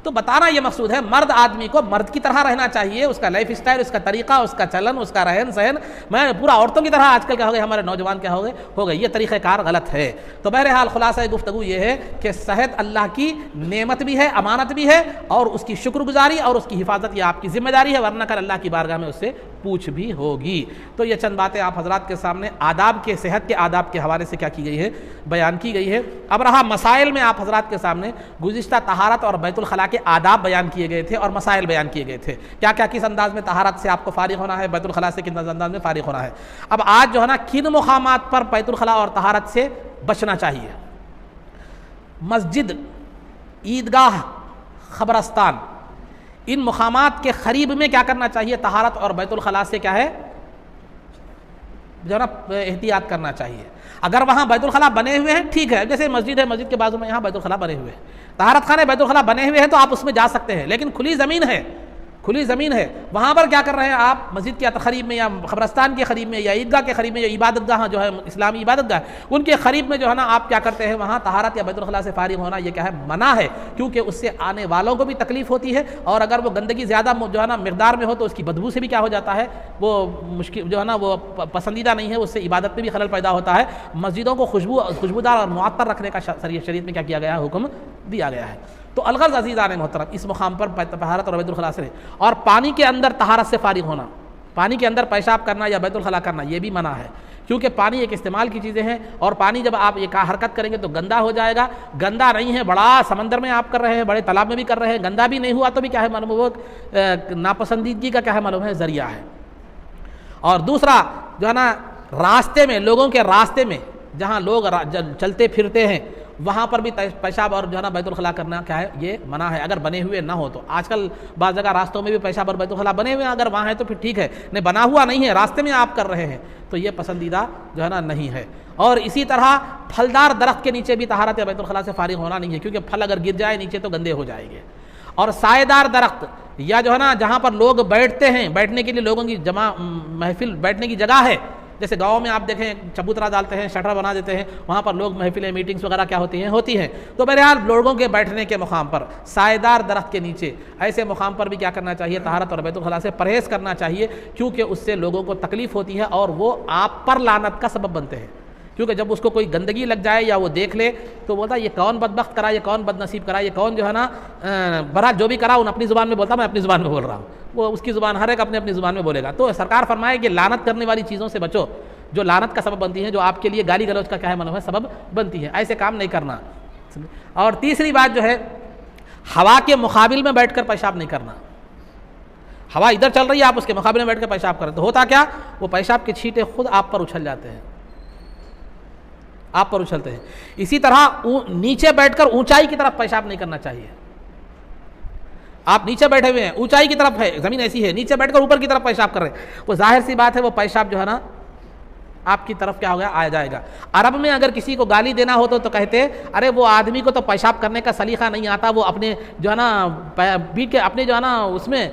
تو بتانا یہ مقصود ہے، مرد آدمی کو مرد کی طرح رہنا چاہیے. اس کا لائف اسٹائل، اس کا طریقہ، اس کا چلن، اس کا رہن سہن میں پورا عورتوں کی طرح آج کل کیا ہو گئے، ہمارے نوجوان کیا ہو گئے. یہ طریقہ کار غلط ہے. تو بہرحال خلاصہ گفتگو یہ ہے کہ صحت اللہ کی نعمت بھی ہے، امانت بھی ہے، اور اس کی شکر گزاری اور اس کی حفاظت یہ آپ کی ذمہ داری ہے، ورنہ کل اللہ کی بارگاہ میں اس سے پوچھ بھی ہوگی. تو یہ چند باتیں آپ حضرات کے سامنے آداب کے، صحت کے آداب کے حوالے سے کیا کی گئی ہے، بیان کی گئی ہے. اب رہا مسائل میں، آپ حضرات کے سامنے گزشتہ طہارت اور بیت الخلاء کے آداب بیان کیے گئے تھے اور مسائل بیان کیے گئے تھے. کیا کیا کس انداز میں طہارت سے آپ کو فارغ ہونا ہے، بیت الخلاء سے کس انداز میں فارغ ہونا ہے. اب آج جو ہے نا کن مقامات پر بیت الخلاء اور طہارت سے بچنا چاہیے. مسجد، عیدگاہ، قبرستان، ان مقامات کے قریب میں کیا کرنا چاہیے، طہارت اور بیت الخلاء سے کیا ہے جو ہے نا احتیاط کرنا چاہیے. اگر وہاں بیت الخلاء بنے ہوئے ہیں ٹھیک ہے، جیسے مسجد ہے، مسجد کے بازو میں یہاں بیت الخلاء بنے ہوئے ہیں، طہارت خانے بیت الخلاء بنے ہوئے ہیں تو آپ اس میں جا سکتے ہیں. لیکن کھلی زمین ہے، کھلی زمین ہے، وہاں پر کیا کر رہے ہیں آپ؟ مسجد کے قریب میں یا قبرستان کے قریب میں یا عیدگاہ کے قریب میں، جو عبادت گاہ جو ہے اسلامی عبادت گاہ ان کے قریب میں جو ہے نا آپ کیا کرتے ہیں؟ وہاں طہارت یا بیت الخلاء سے فارغ ہونا یہ کیا ہے؟ منع ہے، کیونکہ اس سے آنے والوں کو بھی تکلیف ہوتی ہے، اور اگر وہ گندگی زیادہ جو ہے نا مقدار میں ہو تو اس کی بدبو سے بھی کیا ہو جاتا ہے؟ وہ مشکل جو ہے نا وہ پسندیدہ نہیں ہے، اس سے عبادت میں بھی خلل پیدا ہوتا ہے۔ مسجدوں کو خوشبودار اور معطر رکھنے کا شریعت میں کیا کیا گیا ہے؟ حکم دیا گیا ہے۔ تو الغرض عزیزان محترم، اس مقام پر طہارت اور بیت الخلاء سے، اور پانی کے اندر طہارت سے فارغ ہونا، پانی کے اندر پیشاب کرنا یا بیت الخلاء کرنا یہ بھی منع ہے، کیونکہ پانی ایک استعمال کی چیزیں ہیں، اور پانی جب آپ یہ حرکت کریں گے تو گندا ہو جائے گا۔ گندا نہیں ہے، بڑا سمندر میں آپ کر رہے ہیں، بڑے تالاب میں بھی کر رہے ہیں، گندا بھی نہیں ہوا تو بھی کیا ہے معلوم؟ وہ ناپسندیدگی کا کیا ہے معلوم ہے؟ ذریعہ ہے۔ اور دوسرا جو ہے نا راستے میں، لوگوں کے راستے میں جہاں لوگ چلتے پھرتے ہیں وہاں پر بھی پیشاب اور جو ہے نا بیت الخلاء کرنا کیا ہے؟ یہ منع ہے، اگر بنے ہوئے نہ ہو تو۔ آج کل بعض جگہ راستوں میں بھی پیشاب اور بیت الخلاء بنے ہوئے ہیں، اگر وہاں ہے تو پھر ٹھیک ہے، نہیں بنا ہوا نہیں ہے، راستے میں آپ کر رہے ہیں تو یہ پسندیدہ جو ہے نا نہیں ہے۔ اور اسی طرح پھلدار درخت کے نیچے بھی طہارت یا بیت الخلاء سے فارغ ہونا نہیں ہے، کیونکہ پھل اگر گر جائے نیچے تو گندے ہو جائیں گے۔ اور سائے دار درخت یا جو ہے نا جہاں پر لوگ بیٹھتے ہیں، بیٹھنے کے لیے لوگوں کی جمع محفل بیٹھنے کی جگہ ہے، جیسے گاؤں میں آپ دیکھیں چبوترا ڈالتے ہیں، شٹر بنا دیتے ہیں، وہاں پر لوگ محفلیں میٹنگز وغیرہ کیا ہوتی ہیں۔ تو بہرحال لوگوں کے بیٹھنے کے مقام پر سائے دار درخت کے نیچے ایسے مقام پر بھی کیا کرنا چاہیے؟ طہارت اور بیت الخلاء سے پرہیز کرنا چاہیے، کیونکہ اس سے لوگوں کو تکلیف ہوتی ہے اور وہ آپ پر لعنت کا سبب بنتے ہیں، کیونکہ جب اس کو کوئی گندگی لگ جائے یا وہ دیکھ لے تو بولتا یہ کون بدبخت کرا، یہ کون بد نصیب کرا، یہ کون جو ہے نا برا جو بھی کرا ان اپنی زبان میں بولتا، میں اپنی زبان میں بول رہا ہوں، وہ اس کی زبان ہر ایک اپنی زبان میں بولے گا۔ تو سرکار فرمائے کہ لعنت کرنے والی چیزوں سے بچو، جو لعنت کا سبب بنتی ہیں، جو آپ کے لیے گالی گلوچ کا کیا ہے معلوم ہے؟ سبب بنتی ہے، ایسے کام نہیں کرنا۔ اور تیسری بات جو ہے ہوا کے مقابل میں بیٹھ کر پیشاب نہیں کرنا۔ ہوا ادھر چل رہی ہے، آپ اس کے مقابل میں بیٹھ کر پیشاب کریں تو ہوتا کیا؟ وہ پیشاب کے چھینٹے خود آپ پر اچھل جاتے ہیں، آپ پر اچھلتے ہیں۔ اسی طرح نیچے بیٹھ کر اونچائی کی طرف پیشاب نہیں کرنا چاہیے۔ آپ نیچے بیٹھے ہوئے ہیں، اونچائی کی طرف ہے، زمین ایسی ہے، نیچے بیٹھ کر اوپر کی طرف پیشاب کر رہے ہیں، وہ ظاہر سی بات ہے وہ پیشاب جو ہے نا آپ کی طرف کیا ہو گیا؟ آ جائے گا۔ عرب میں اگر کسی کو گالی دینا ہو تو کہتے ارے وہ آدمی کو تو پیشاب کرنے کا سلیقہ نہیں آتا، وہ اپنے جو ہے نا بیٹ کے اپنے جو ہے نا اس میں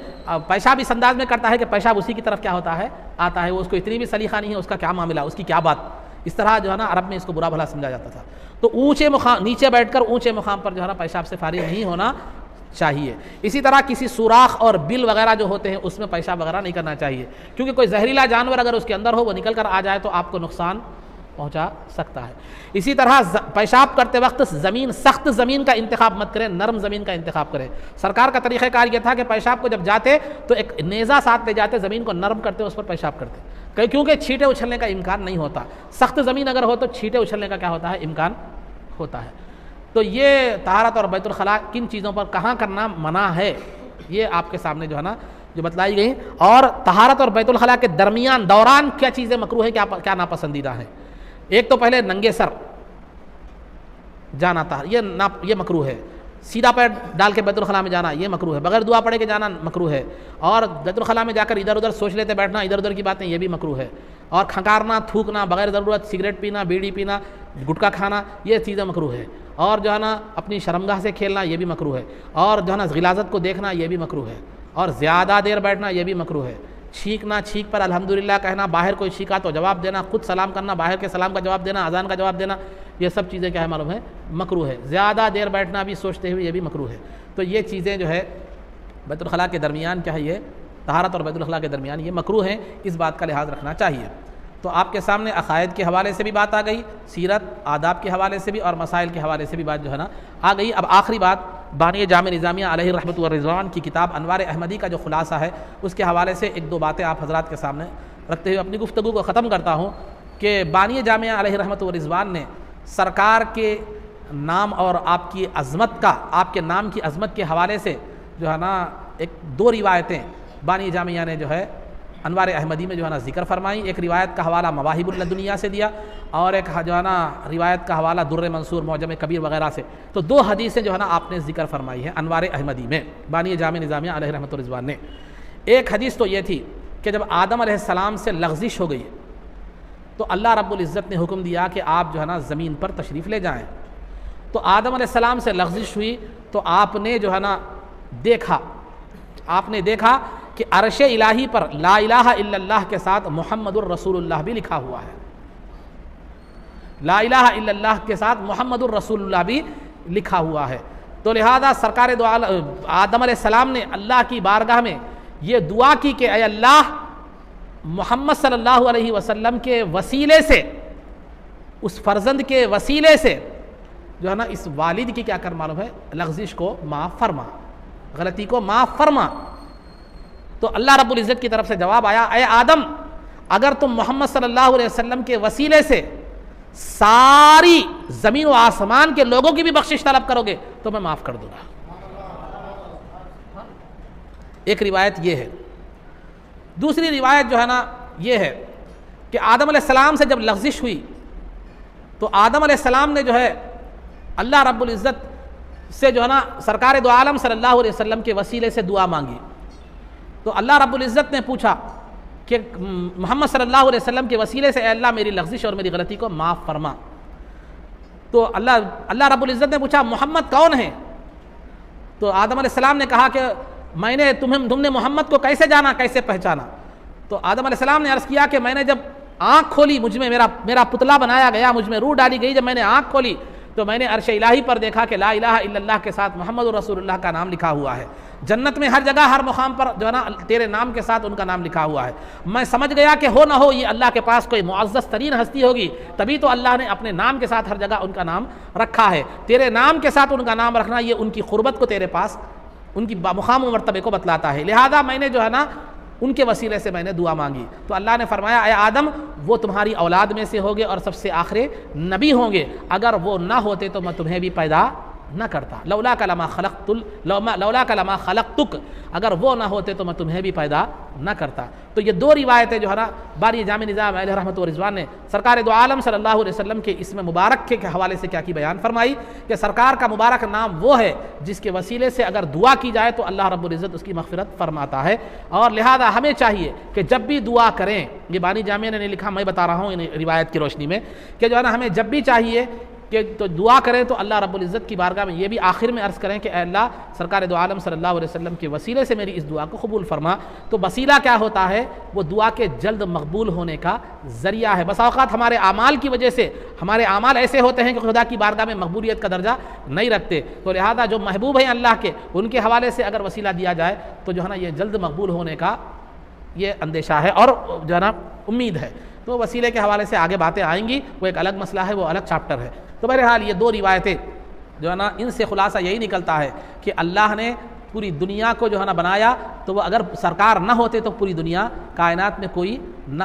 پیشاب اس انداز میں کرتا ہے کہ پیشاب اسی کی طرف کیا ہوتا ہے؟ آتا ہے، وہ اس کو اتنی بھی سلیقہ نہیں ہے، اس کا کیا معاملہ، اس کی کیا بات، اس طرح جو ہے نا عرب میں اس کو برا بھلا سمجھا جاتا تھا۔ تو اونچے مقام، نیچے بیٹھ کر اونچے مقام پر جو ہے نا پیشاب سے فارغ نہیں ہونا چاہیے۔ اسی طرح کسی سوراخ اور بل وغیرہ جو ہوتے ہیں اس میں پیشاب وغیرہ نہیں کرنا چاہیے، کیونکہ کوئی زہریلا جانور اگر اس کے اندر ہو وہ نکل کر آ جائے تو آپ کو نقصان پہنچا سکتا ہے۔ اسی طرح پیشاب کرتے وقت سخت زمین کا انتخاب مت کریں، نرم زمین کا انتخاب کریں۔ سرکار کا طریقہ کار یہ تھا کہ پیشاب کو جب جاتے تو ایک نیزہ ساتھ لے جاتے، زمین کو نرم کرتے، اس پر پیشاب کرتے، کیونکہ چھینٹے اچھلنے کا امکان نہیں ہوتا۔ سخت زمین اگر ہو تو چھینٹے اچھلنے کا کیا ہوتا ہے؟ امکان ہوتا ہے۔ تو یہ طہارت اور بیت الخلاء کن چیزوں پر کہاں کرنا منع ہے، یہ آپ کے سامنے جو ہے نا جو بتلائی گئی۔ اور طہارت اور بیت الخلاء کے درمیان دوران کیا چیزیں مکروہ ہیں، کیا ناپسندیدہ ہیں؟ ایک تو پہلے ننگے سر جانا تھا، یہ مکروہ ہے۔ سیدھا پیر ڈال کے بیت الخلاء میں جانا یہ مکروہ ہے، بغیر دعا پڑھے کے جانا مکروہ ہے، اور بیت الخلاء میں جا کر ادھر ادھر سوچ لیتے بیٹھنا، ادھر ادھر کی باتیں، یہ بھی مکروہ ہے، اور کھنکارنا، تھوکنا بغیر ضرورت، سگریٹ پینا، بیڑی پینا، گٹکا کھانا، یہ چیزیں مکروہ ہے، اور جو ہے نا اپنی شرمگاہ سے کھیلنا یہ بھی مکروہ ہے، اور جو ہے نا غلاظت کو دیکھنا یہ بھی مکروہ ہے، اور زیادہ دیر بیٹھنا یہ بھی مکروہ ہے، چھینکنا، چھینک پر الحمدللہ کہنا، باہر کوئی چھینکا تو جواب دینا، خود سلام کرنا، باہر کے سلام کا جواب دینا، اذان کا جواب دینا، یہ سب چیزیں کیا ہے معلوم ہے؟ مکروہ ہے۔ زیادہ دیر بیٹھنا بھی سوچتے ہوئے یہ بھی مکروہ ہے۔ تو یہ چیزیں جو ہے بیت الخلاء کے درمیان کیا ہے، یہ طہارت اور بیت الخلاء کے درمیان یہ مکروہ ہیں، اس بات کا لحاظ رکھنا چاہیے۔ تو آپ کے سامنے عقائد کے حوالے سے بھی بات آ گئی، سیرت آداب کے حوالے سے بھی، اور مسائل کے حوالے سے بھی بات جو ہے نا آ گئی۔ اب آخری بات بانی جامع نظامیہ علیہ رحمۃ والرضوان کی کتاب انوار احمدی کا جو خلاصہ ہے اس کے حوالے سے ایک دو باتیں آپ حضرات کے سامنے رکھتے ہوئے اپنی گفتگو کو ختم کرتا ہوں کہ بانی جامعہ علیہ رحمۃ والرضوان نے سرکار کے نام اور آپ کی عظمت کا، آپ کے نام کی عظمت کے حوالے سے جو ہے نا ایک دو روایتیں بانی جامعہ نے جو ہے انوار احمدی میں جو ہے نا ذکر فرمائی۔ ایک روایت کا حوالہ مواہب اللدنیہ سے دیا، اور ایک جو ہے نا روایت کا حوالہ در منصور معجم کبیر وغیرہ سے۔ تو دو حدیثیں جو ہے نا آپ نے ذکر فرمائی ہیں انوار احمدی میں بانی جامع نظامیہ علیہ رحمۃ الرضوان نے۔ ایک حدیث تو یہ تھی کہ جب آدم علیہ السلام سے لغزش ہو گئی تو اللہ رب العزت نے حکم دیا کہ آپ جو ہے نا زمین پر تشریف لے جائیں۔ تو آدم علیہ السلام سے لغزش ہوئی تو آپ نے جو ہے نا دیکھا آپ نے دیکھا کہ عرش الہی پر لا الہ الا اللہ کے ساتھ محمد الرسول اللہ بھی لکھا ہوا ہے، لا الہ الا اللہ کے ساتھ محمد الرسول اللہ بھی لکھا ہوا ہے۔ تو لہذا سرکار دو عالم آدم علیہ السلام نے اللہ کی بارگاہ میں یہ دعا کی کہ اے اللہ، محمد صلی اللہ علیہ وسلم کے وسیلے سے، اس فرزند کے وسیلے سے جو ہے نا اس والد کی کیا کر معلوم ہے، لغزش کو معاف فرما، غلطی کو معاف فرما۔ تو اللہ رب العزت کی طرف سے جواب آیا، اے آدم، اگر تم محمد صلی اللہ علیہ وسلم کے وسیلے سے ساری زمین و آسمان کے لوگوں کی بھی بخشش طلب کرو گے تو میں معاف کر دوں گا۔ ایک روایت یہ ہے۔ دوسری روایت جو ہے نا یہ ہے کہ آدم علیہ السلام سے جب لغزش ہوئی تو آدم علیہ السلام نے جو ہے اللہ رب العزت سے جو ہے نا سرکار دو عالم صلی اللہ علیہ وسلم کے وسیلے سے دعا مانگی۔ تو اللہ رب العزت نے پوچھا کہ محمد صلی اللہ علیہ وسلم کے وسیلے سے اے اللہ میری لغزش اور میری غلطی کو معاف فرما۔ تو اللہ رب العزت نے پوچھا محمد کون ہے؟ تو آدم علیہ السلام نے کہا کہ میں نے تم نے محمد کو کیسے جانا، کیسے پہچانا؟ تو آدم علیہ السلام نے عرض کیا کہ میں نے جب آنکھ کھولی، مجھ میں میرا پتلا بنایا گیا، مجھ میں روح ڈالی گئی، جب میں نے آنکھ کھولی تو میں نے عرش الہی پر دیکھا کہ لا الہ الا اللہ کے ساتھ محمد رسول اللہ کا نام لکھا ہوا ہے۔ جنت میں ہر جگہ ہر مقام پر جو ہے نا تیرے نام کے ساتھ ان کا نام لکھا ہوا ہے۔ میں سمجھ گیا کہ ہو نہ ہو یہ اللہ کے پاس کوئی معزز ترین ہستی ہوگی، تبھی تو اللہ نے اپنے نام کے ساتھ ہر جگہ ان کا نام رکھا ہے۔ تیرے نام کے ساتھ ان کا نام رکھنا یہ ان کی قربت کو تیرے پاس، ان کی مقام و مرتبے کو بتلاتا ہے، لہذا میں نے جو ہے نا ان کے وسیلے سے میں نے دعا مانگی۔ تو اللہ نے فرمایا اے آدم، وہ تمہاری اولاد میں سے ہوگے اور سب سے آخری نبی ہوں گے، اگر وہ نہ ہوتے تو میں تمہیں بھی پیدا نہ کرتا، لولا لما خلقتک، اگر وہ نہ ہوتے تو میں تمہیں بھی پیدا نہ کرتا۔ تو یہ دو روایتیں جو ہے نا باری جامع نظام علیہ رحمۃ و رضوان نے سرکار دو عالم صلی اللہ علیہ وسلم کے اسم مبارک کے حوالے سے کیا کی بیان فرمائی کہ سرکار کا مبارک نام وہ ہے جس کے وسیلے سے اگر دعا کی جائے تو اللہ رب العزت اس کی مغفرت فرماتا ہے، اور لہذا ہمیں چاہیے کہ جب بھی دعا کریں، یہ بانی جامع نے نہیں لکھا، میں بتا رہا ہوں ان روایت کی روشنی میں، کہ جو ہے نا ہمیں جب بھی چاہیے کہ تو دعا کریں تو اللہ رب العزت کی بارگاہ میں یہ بھی آخر میں عرض کریں کہ اے اللہ، سرکار دو عالم صلی اللہ علیہ وسلم کے وسیلے سے میری اس دعا کو قبول فرما۔ تو وسیلہ کیا ہوتا ہے؟ وہ دعا کے جلد مقبول ہونے کا ذریعہ ہے۔ بس اوقات ہمارے اعمال کی وجہ سے ہمارے اعمال ایسے ہوتے ہیں کہ خدا کی بارگاہ میں مقبولیت کا درجہ نہیں رکھتے، تو لہذا جو محبوب ہیں اللہ کے، ان کے حوالے سے اگر وسیلہ دیا جائے تو جو ہے نا یہ جلد مقبول ہونے کا یہ اندیشہ ہے اور جو ہے نا امید ہے۔ تو وسیلے کے حوالے سے آگے باتیں آئیں گی، وہ ایک الگ مسئلہ ہے، وہ الگ چیپٹر ہے۔ تو بہرحال یہ دو روایتیں جو ہے نا ان سے خلاصہ یہی نکلتا ہے کہ اللہ نے پوری دنیا کو جو ہے نا بنایا تو وہ اگر سرکار نہ ہوتے تو پوری دنیا کائنات میں کوئی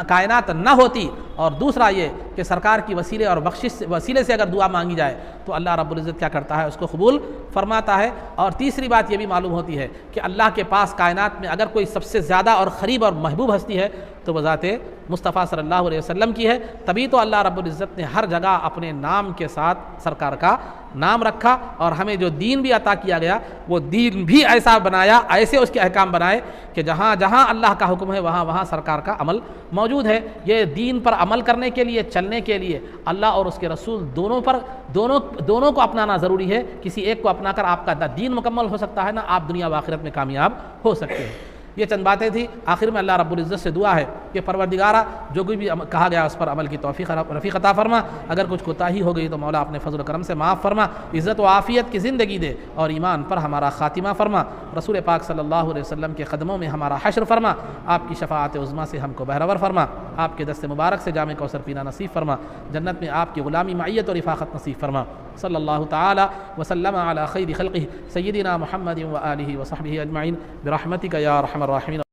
کائنات نہ ہوتی، اور دوسرا یہ کہ سرکار کی وسیلے اور بخشش وسیلے سے اگر دعا مانگی جائے تو اللہ رب العزت کیا کرتا ہے، اس کو قبول فرماتا ہے۔ اور تیسری بات یہ بھی معلوم ہوتی ہے کہ اللہ کے پاس کائنات میں اگر کوئی سب سے زیادہ اور قریب اور محبوب ہستی ہے تو وہ ذات مصطفیٰ صلی اللہ علیہ وسلم کی ہے، تبھی تو اللہ رب العزت نے ہر جگہ اپنے نام کے ساتھ سرکار کا نام رکھا، اور ہمیں جو دین بھی عطا کیا گیا وہ دین بھی ایسا بنایا، ایسے اس کے احکام بنائے کہ جہاں جہاں اللہ کا حکم ہے وہاں وہاں سرکار کا عمل موجود ہے۔ یہ دین پر عمل کرنے کے لیے، چلنے کے لیے اللہ اور اس کے رسول دونوں کو اپنانا ضروری ہے۔ کسی ایک کو اپنا کر آپ کا دین مکمل ہو سکتا ہے، نہ آپ دنیا و آخرت میں کامیاب ہو سکتے ہیں۔ یہ چند باتیں تھیں۔ آخر میں اللہ رب العزت سے دعا ہے کہ پروردگارہ جو کوئی بھی کہا گیا اس پر عمل کی توفیق رفیق عطا فرما، اگر کچھ کوتاہی ہو گئی تو مولا اپنے فضل و کرم سے معاف فرما، عزت و عافیت کی زندگی دے اور ایمان پر ہمارا خاتمہ فرما، رسول پاک صلی اللہ علیہ وسلم کے قدموں میں ہمارا حشر فرما، آپ کی شفاعت عظمیٰ سے ہم کو بہرور فرما، آپ کے دست مبارک سے جام کوثر پینا نصیب فرما، جنت میں آپ کی غلامی معیت اور رفاقت نصیب فرما۔ صلی اللہ تعالی وسلم علی خیر خلقہ سیدنا محمد و آلہ و صحبہ اجمعین برحمتک یا ارحم الراحمین۔